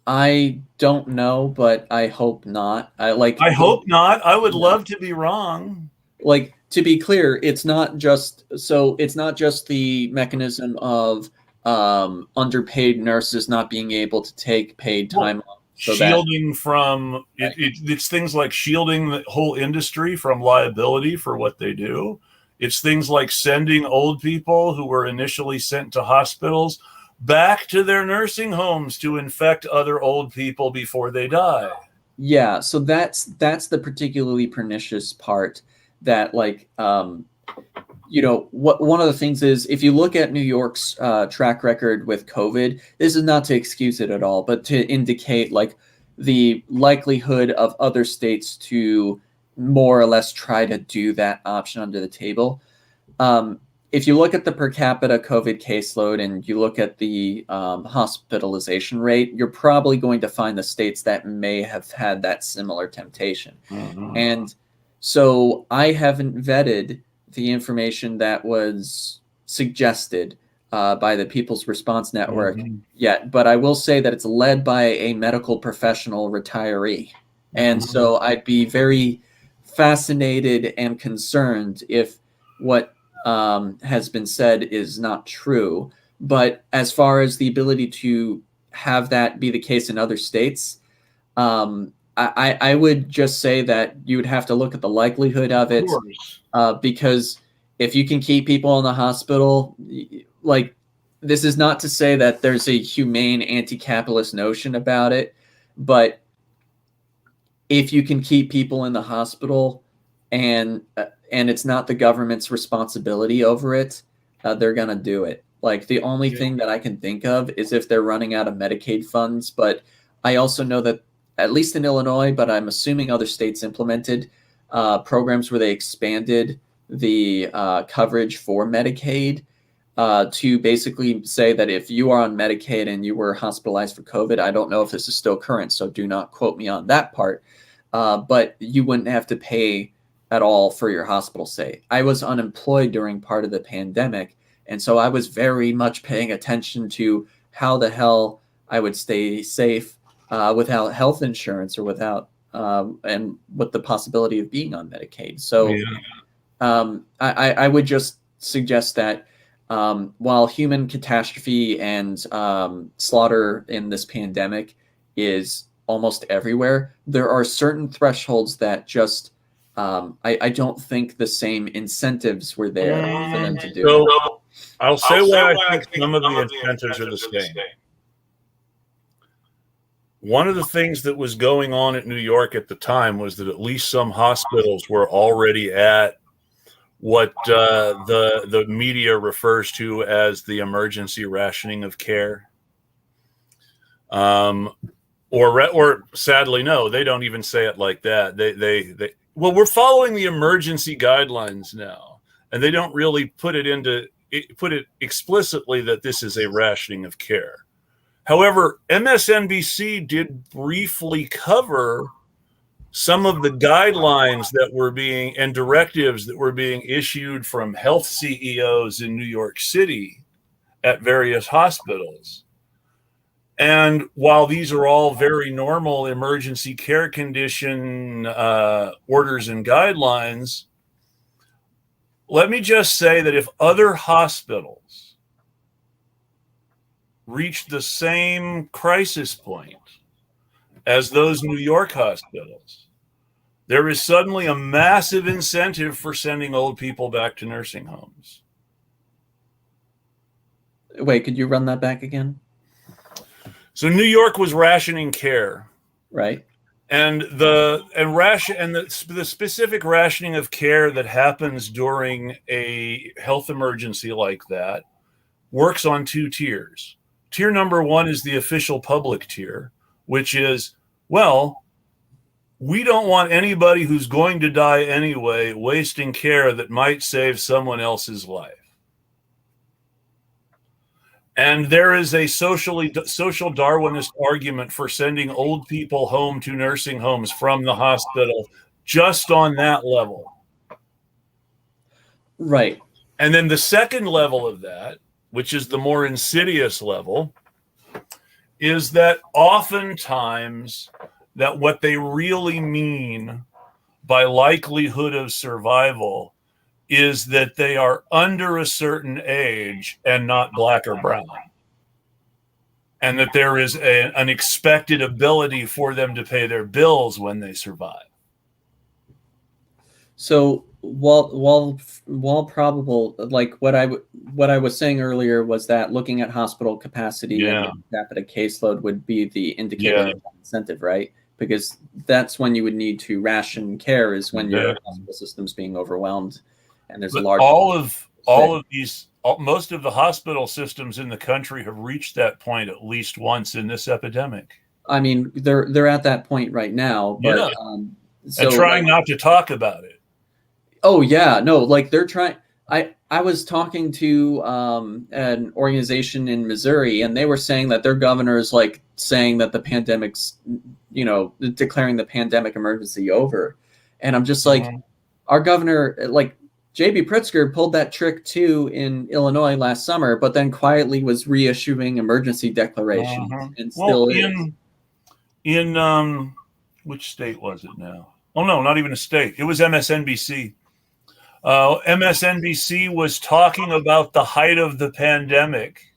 I don't know, but I hope not. I hope not. I would love to be wrong. like, to be clear, it's not just the mechanism of underpaid nurses not being able to take paid time off. Shielding from it's things like shielding the whole industry from liability for what they do. It's things like sending old people who were initially sent to hospitals back to their nursing homes to infect other old people before they die. Yeah, so that's the particularly pernicious part. That, like, one of the things is, if you look at New York's track record with COVID, this is not to excuse it at all, but to indicate, like, the likelihood of other states to more or less try to do that option under the table. If you look at the per capita COVID caseload and you look at the hospitalization rate, you're probably going to find the states that may have had that similar temptation. Mm-hmm. And so I haven't vetted the information that was suggested by the People's Response Network yet, but I will say that it's led by a medical professional retiree. And so I'd be very fascinated and concerned if what has been said is not true. But as far as the ability to have that be the case in other states, I would just say that you would have to look at the likelihood of it, because if you can keep people in the hospital, like, this is not to say that there's a humane anti-capitalist notion about it, but if you can keep people in the hospital and it's not the government's responsibility over it, they're going to do it. Like, the only thing that I can think of is if they're running out of Medicaid funds. But I also know that, at least in Illinois, but I'm assuming other states implemented programs where they expanded the coverage for Medicaid to basically say that if you are on Medicaid and you were hospitalized for COVID, I don't know if this is still current, so do not quote me on that part, but you wouldn't have to pay at all for your hospital stay. I was unemployed during part of the pandemic, and so I was very much paying attention to how the hell I would stay safe without health insurance or without and with the possibility of being on Medicaid. So I would just suggest that while human catastrophe and slaughter in this pandemic is almost everywhere, there are certain thresholds that just I don't think the same incentives were there for them to do it. I'll say why I think some of the incentives are the same. One of the things that was going on at New York at the time was that at least some hospitals were already at what the media refers to as the emergency rationing of care. Or sadly, no, they don't even say it like that. They we're following the emergency guidelines now, and they don't really put it explicitly that this is a rationing of care. However, MSNBC did briefly cover some of the guidelines that were being and directives that were being issued from health CEOs in New York City at various hospitals. And while these are all very normal emergency care condition orders and guidelines, let me just say that if other hospitals reached the same crisis point as those New York hospitals, there is suddenly a massive incentive for sending old people back to nursing homes. Wait, could you run that back again? So New York was rationing care, right? And the specific rationing of care that happens during a health emergency like that works on two tiers. Tier number one is the official public tier, which is, well, we don't want anybody who's going to die anyway wasting care that might save someone else's life. And there is a social Darwinist argument for sending old people home to nursing homes from the hospital just on that level. Right. And then the second level of that, which is the more insidious level, is that oftentimes that what they really mean by likelihood of survival is that they are under a certain age and not black or brown. And that there is an expected ability for them to pay their bills when they survive. So while probable, like what I was saying earlier was that looking at hospital capacity and per capita caseload would be the indicator of incentive, right? Because that's when you would need to ration care, is when your hospital system's being overwhelmed, and there's a large most of the hospital systems in the country have reached that point at least once in this epidemic. I mean, they're at that point right now, but and trying not to talk about it. Oh yeah, no, like they're trying. I was talking to an organization in Missouri, and they were saying that their governor is like saying that the pandemic's, declaring the pandemic emergency over, and I'm just like, our governor, like J.B. Pritzker, pulled that trick too in Illinois last summer, but then quietly was reissuing emergency declarations, and still in which state was it now? Oh no, not even a state. It was MSNBC. MSNBC was talking about the height of the pandemic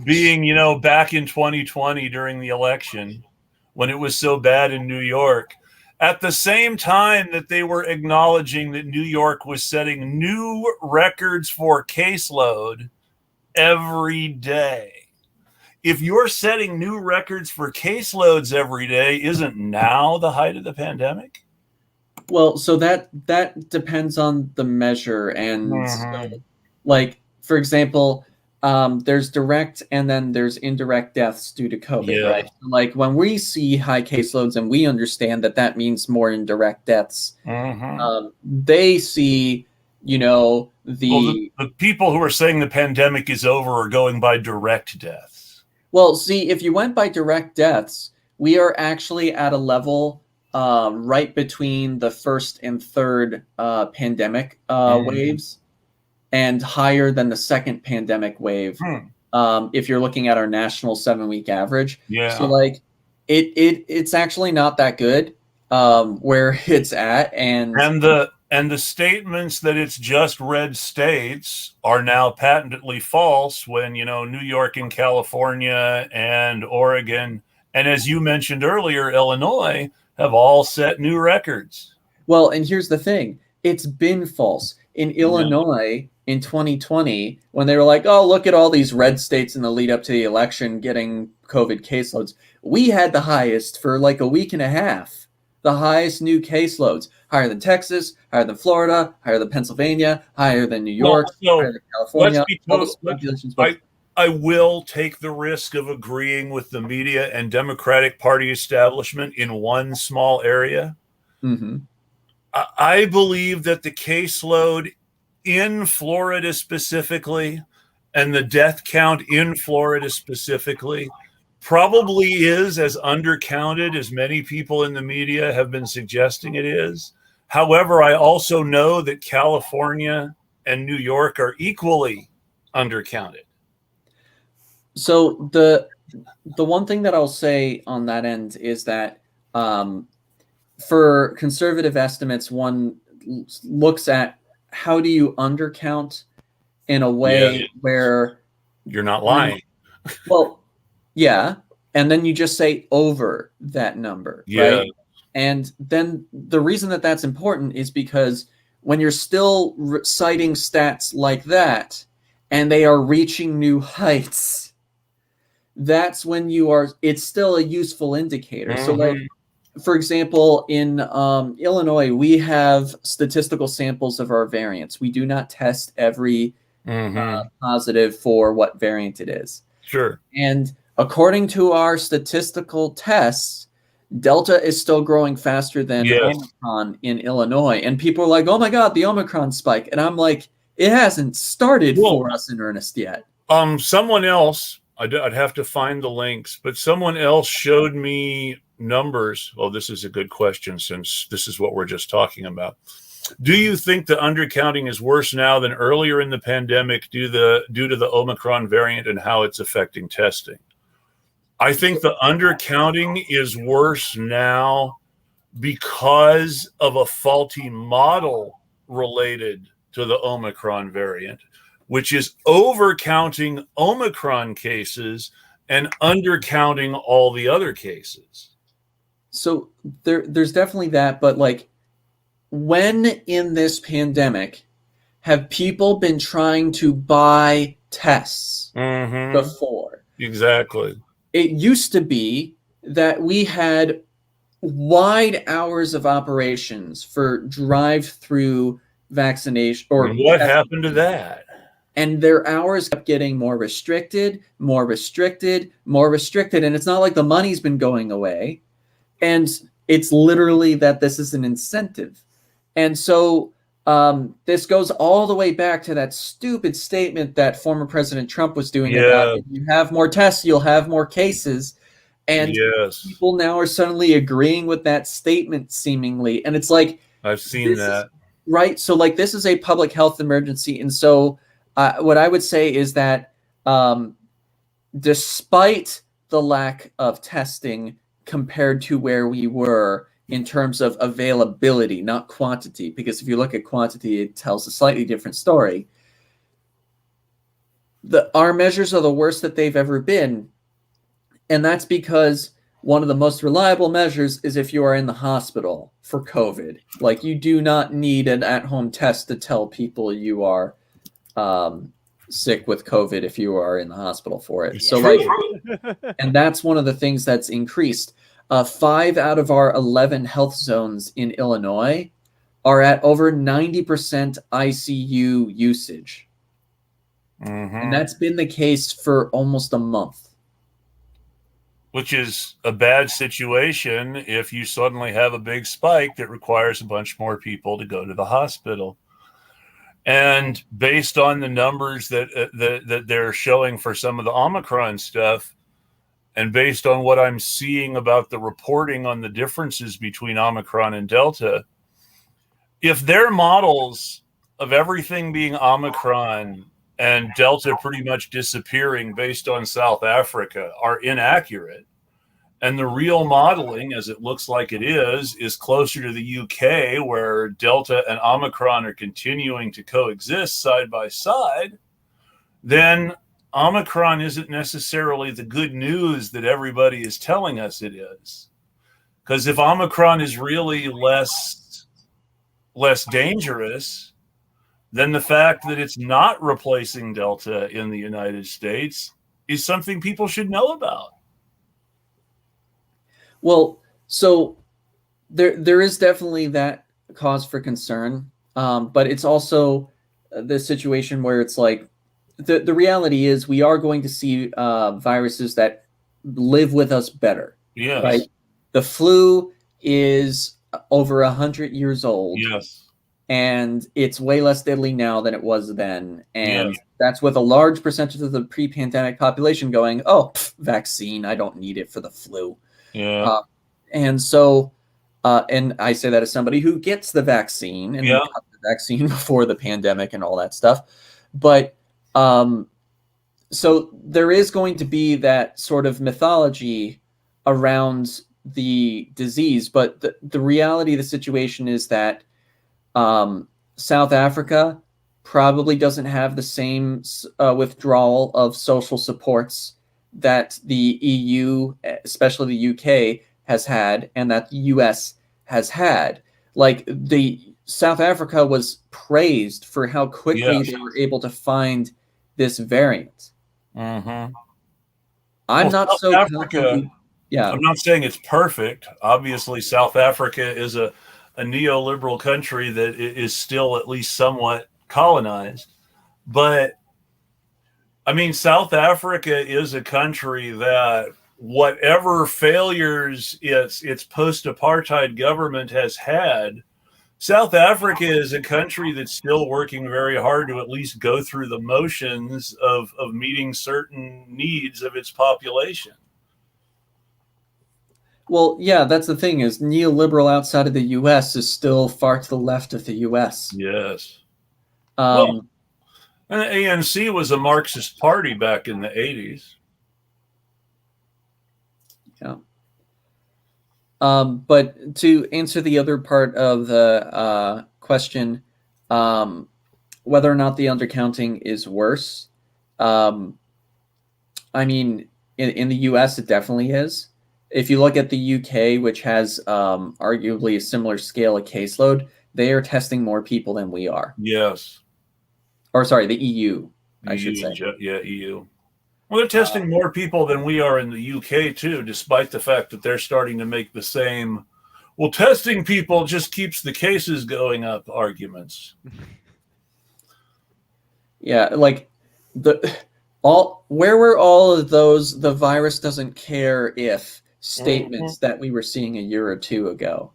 being, back in 2020 during the election when it was so bad in New York, at the same time that they were acknowledging that New York was setting new records for caseload every day. If you're setting new records for caseloads every day, isn't now the height of the pandemic? Well, so that depends on the measure, and like, for example, there's direct and then there's indirect deaths due to COVID, right? Like when we see high caseloads and we understand that means more indirect deaths, they see, the people who are saying the pandemic is over are going by direct deaths. Well, see, if you went by direct deaths, we are actually at a level right between the first and third pandemic waves, and higher than the second pandemic wave. If you're looking at our national 7-week average. So like it's actually not that good where it's at. And the statements that it's just red states are now patently false when, New York and California and Oregon, and as you mentioned earlier, Illinois, have all set new records. Well, and here's the thing. It's been false. In Illinois in 2020, when they were like, oh, look at all these red states in the lead up to the election getting COVID caseloads, we had the highest for like a week and a half. The highest new caseloads, higher than Texas, higher than Florida, higher than Pennsylvania, higher than New York, higher than California. I will take the risk of agreeing with the media and Democratic Party establishment in one small area. I believe that the caseload in Florida specifically, and the death count in Florida specifically, probably is as undercounted as many people in the media have been suggesting it is. However, I also know that California and New York are equally undercounted. So the one thing that I'll say on that end is that for conservative estimates, one looks at how do you undercount in a way where you're not lying. Well, yeah, and then you just say over that number, right? And then the reason that that's important is because when you're still citing stats like that and they are reaching new heights, that's when it's still a useful indicator. So like, for example, in Illinois, we have statistical samples of our variants. We do not test every positive for what variant it is. Sure. And according to our statistical tests, Delta is still growing faster than Omicron in Illinois. And people are like, oh my God, the Omicron spike. And I'm like, it hasn't started for us in earnest yet. Someone else, I'd have to find the links, but someone else showed me numbers. Oh, this is a good question since this is what we're just talking about. Do you think the undercounting is worse now than earlier in the pandemic due to the Omicron variant and how it's affecting testing? I think the undercounting is worse now because of a faulty model related to the Omicron variant, which is overcounting Omicron cases and undercounting all the other cases. So there's definitely that, but like, when in this pandemic have people been trying to buy tests before? Exactly. It used to be that we had wide hours of operations for drive-through vaccination. Or and what happened to that? And their hours kept getting more restricted, more restricted, more restricted. And it's not like the money's been going away. And it's literally that this is an incentive. And so this goes all the way back to that stupid statement that former President Trump was doing about, if you have more tests, you'll have more cases. And people now are suddenly agreeing with that statement, seemingly. And it's like, I've seen that. Right. So like, this is a public health emergency. And so what I would say is that despite the lack of testing compared to where we were in terms of availability, not quantity, because if you look at quantity, it tells a slightly different story. Our measures are the worst that they've ever been. And that's because one of the most reliable measures is if you are in the hospital for COVID. Like, you do not need an at-home test to tell people you are sick with COVID if you are in the hospital for it. So like, and that's one of the things that's increased. 5 out of our 11 health zones in Illinois are at over 90% ICU usage. And that's been the case for almost a month. Which is a bad situation if you suddenly have a big spike that requires a bunch more people to go to the hospital. And based on the numbers that they're showing for some of the Omicron stuff, and based on what I'm seeing about the reporting on the differences between Omicron and Delta, if their models of everything being Omicron and Delta pretty much disappearing based on South Africa are inaccurate, and the real modeling, as it looks like it is closer to the UK, where Delta and Omicron are continuing to coexist side by side, then Omicron isn't necessarily the good news that everybody is telling us it is. Because if Omicron is really less dangerous, then the fact that it's not replacing Delta in the United States is something people should know about. Well, so there is definitely that cause for concern, but it's also the situation where it's like, the reality is we are going to see viruses that live with us better. Yes. Right? The flu is over 100 years old. Yes. And it's way less deadly now than it was then. And that's with a large percentage of the pre-pandemic population going, vaccine, I don't need it for the flu. Yeah. And so, and I say that as somebody who gets the vaccine and got the vaccine before the pandemic and all that stuff. But so there is going to be that sort of mythology around the disease. But the reality of the situation is that South Africa probably doesn't have the same withdrawal of social supports that the EU, especially the UK, has had, and that the US has had. Like, the South Africa was praised for how quickly they were able to find this variant. I'm not so Africa. I'm not saying it's perfect. Obviously, South Africa is a neoliberal country that is still at least somewhat colonized. But I mean, South Africa is a country that, whatever failures its post-apartheid government has had, South Africa is a country that's still working very hard to at least go through the motions of meeting certain needs of its population. Well, yeah, that's the thing, is neoliberal outside of the U.S. is still far to the left of the U.S. Yes. Well, and the ANC was a Marxist party back in the 80s. Yeah. But to answer the other part of the question, whether or not the undercounting is worse, I mean, in the US, it definitely is. If you look at the UK, which has arguably a similar scale of caseload, they are testing more people than we are. Yes. Or sorry, the EU, I should say. Yeah, EU. Well, they're testing more people than we are in the UK, too, despite the fact that they're starting to make the same, well, testing people just keeps the cases going up arguments. Yeah, like where were all of those the virus doesn't care if statements that we were seeing a year or two ago,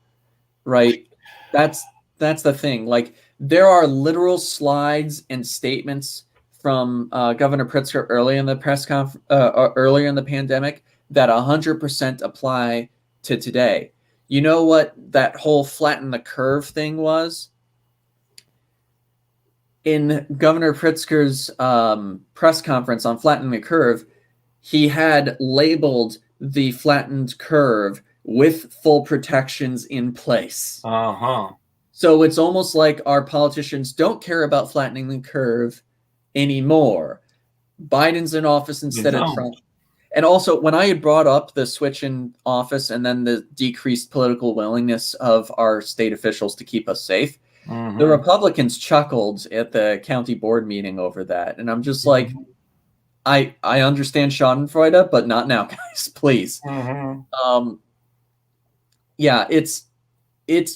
right? That's the thing. Like, there are literal slides and statements from Governor Pritzker earlier in the pandemic that 100% apply to today. You know what that whole flatten the curve thing was? In Governor Pritzker's press conference on flattening the curve, he had labeled the flattened curve with full protections in place. So it's almost like our politicians don't care about flattening the curve anymore. Biden's in office instead of Trump. And also, when I had brought up the switch in office and then the decreased political willingness of our state officials to keep us safe, the Republicans chuckled at the county board meeting over that. And I'm just like, I understand Schadenfreude, but not now, guys, please. Yeah, it's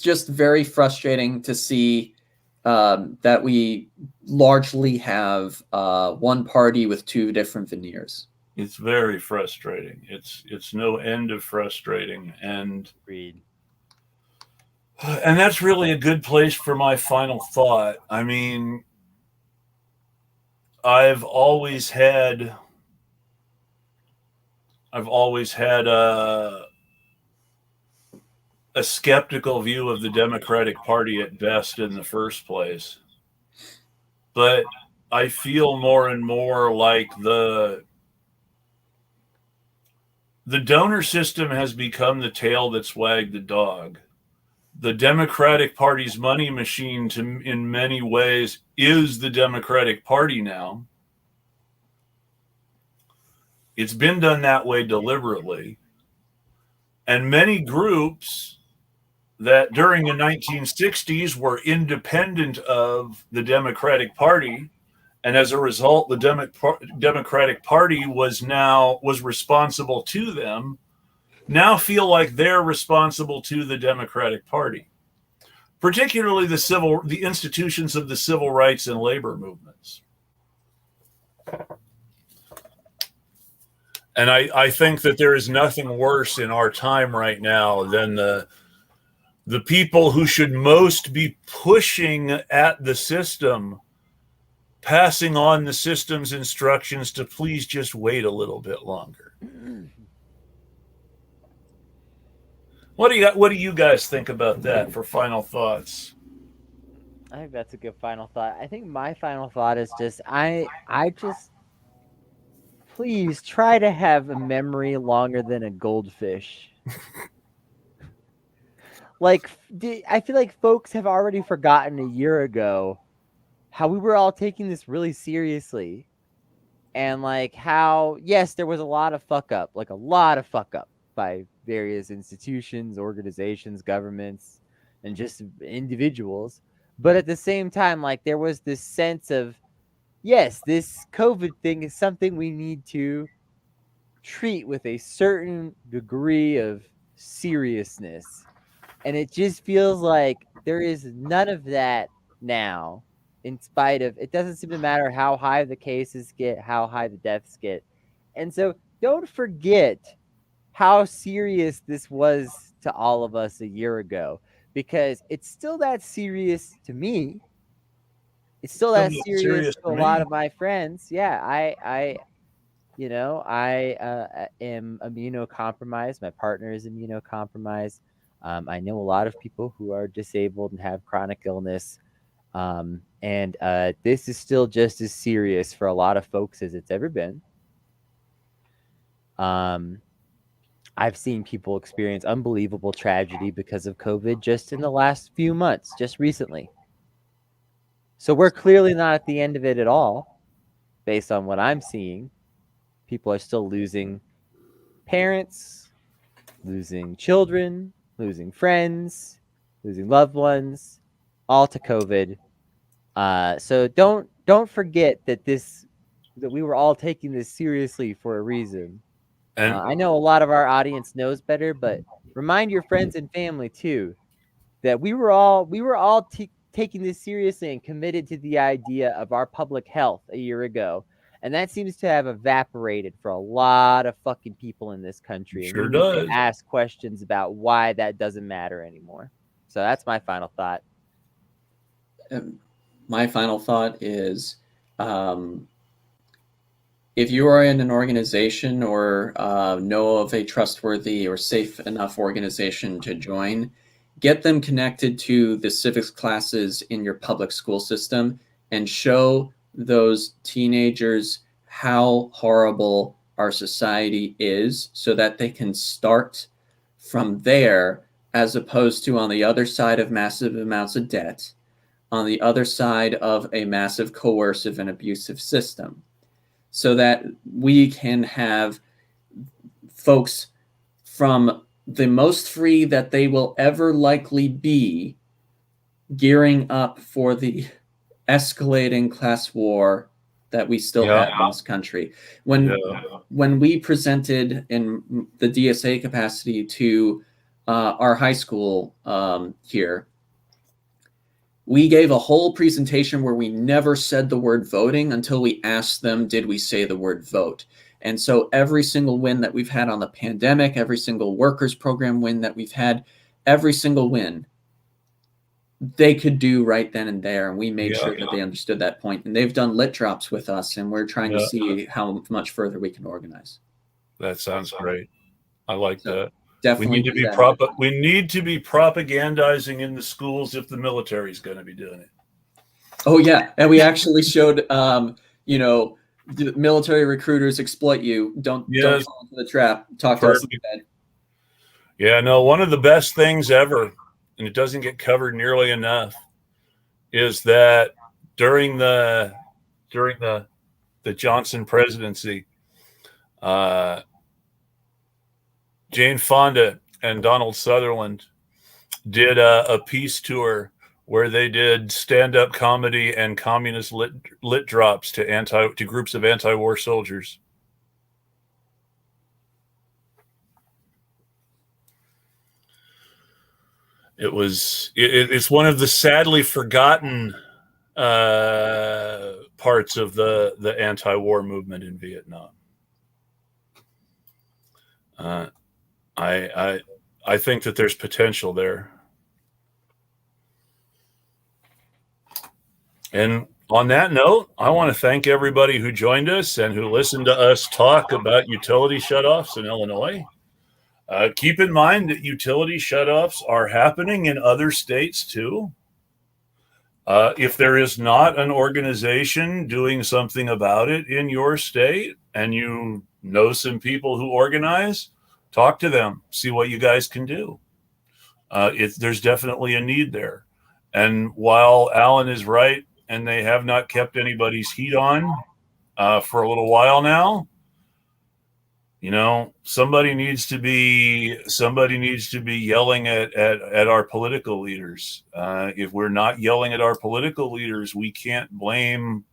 just very frustrating to see that we largely have one party with two different veneers. It's very frustrating. It's no end of frustrating. And that's really a good place for my final thought. I mean, I've always had a skeptical view of the Democratic Party at best in the first place. But I feel more and more like the donor system has become the tail that's wagged the dog. The Democratic Party's money machine, in many ways, is the Democratic Party now. It's been done that way deliberately. And many groups that during the 1960s were independent of the Democratic Party, and as a result, the Democratic Party was responsible to them, now feel like they're responsible to the Democratic Party, particularly the institutions of the civil rights and labor movements. And I think that there is nothing worse in our time right now than the people who should most be pushing at the system, passing on the system's instructions to please just wait a little bit longer. What do you guys think about that for final thoughts? I think that's a good final thought. I think my final thought is just I just please try to have a memory longer than a goldfish. Like, I feel like folks have already forgotten a year ago how we were all taking this really seriously. And like how, yes, there was a lot of fuck up by various institutions, organizations, governments, and just individuals. But at the same time, like, there was this sense of, yes, this COVID thing is something we need to treat with a certain degree of seriousness. And it just feels like there is none of that now, in spite of, it doesn't seem to matter how high the cases get, how high the deaths get. And so don't forget how serious this was to all of us a year ago, because it's still that serious to me. It's still that serious to a lot of my friends. Yeah, I am immunocompromised. My partner is immunocompromised. I know a lot of people who are disabled and have chronic illness. And this is still just as serious for a lot of folks as it's ever been. I've seen people experience unbelievable tragedy because of COVID just in the last few months, just recently. So we're clearly not at the end of it at all, based on what I'm seeing. People are still losing parents, losing children, losing friends, losing loved ones, all to COVID. So don't forget that we were all taking this seriously for a reason. And I know a lot of our audience knows better, but remind your friends and family too that we were all taking this seriously and committed to the idea of our public health a year ago. And that seems to have evaporated for a lot of fucking people in this country. And sure we need does. to ask questions about why that doesn't matter anymore. So that's my final thought. My final thought is, if you are in an organization or know of a trustworthy or safe enough organization to join, get them connected to the civics classes in your public school system and show those teenagers how horrible our society is so that they can start from there, as opposed to on the other side of massive amounts of debt, on the other side of a massive coercive and abusive system, so that we can have folks from the most free that they will ever likely be gearing up for the escalating class war that we still have in this country. When we presented in the DSA capacity to our high school here, we gave a whole presentation where we never said the word voting until we asked them, did we say the word vote? And so every single win that we've had on the pandemic, every single workers program win that we've had, every single win, they could do right then and there. And we made sure that they understood that point. And they've done lit drops with us, and we're trying to see how much further we can organize. That sounds great. I like that. Definitely we need to be propagandizing in the schools if the military is going to be doing it. Oh yeah, and we actually showed, the military recruiters exploit you. Don't fall into the trap. Talk to us instead. Yeah, no. One of the best things ever, and it doesn't get covered nearly enough, is that during the Johnson presidency, Jane Fonda and Donald Sutherland did a peace tour where they did stand-up comedy and communist lit drops to groups of anti-war soldiers. It's one of the sadly forgotten parts of the anti-war movement in Vietnam. I think that there's potential there. And on that note, I want to thank everybody who joined us and who listened to us talk about utility shutoffs in Illinois. Keep in mind that utility shutoffs are happening in other states too. If there is not an organization doing something about it in your state and you know some people who organize, talk to them, see what you guys can do. There's definitely a need there. And while Allan is right, and they have not kept anybody's heat on for a little while now, somebody needs to be yelling at our political leaders. If we're not yelling at our political leaders, we can't blame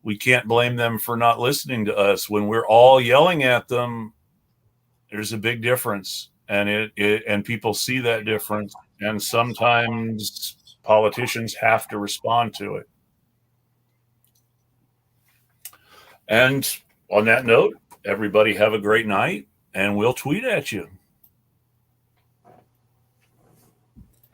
them for not listening to us. When we're all yelling at them, there's a big difference, and and people see that difference, and sometimes politicians have to respond to it. And on that note, everybody have a great night, and we'll tweet at you.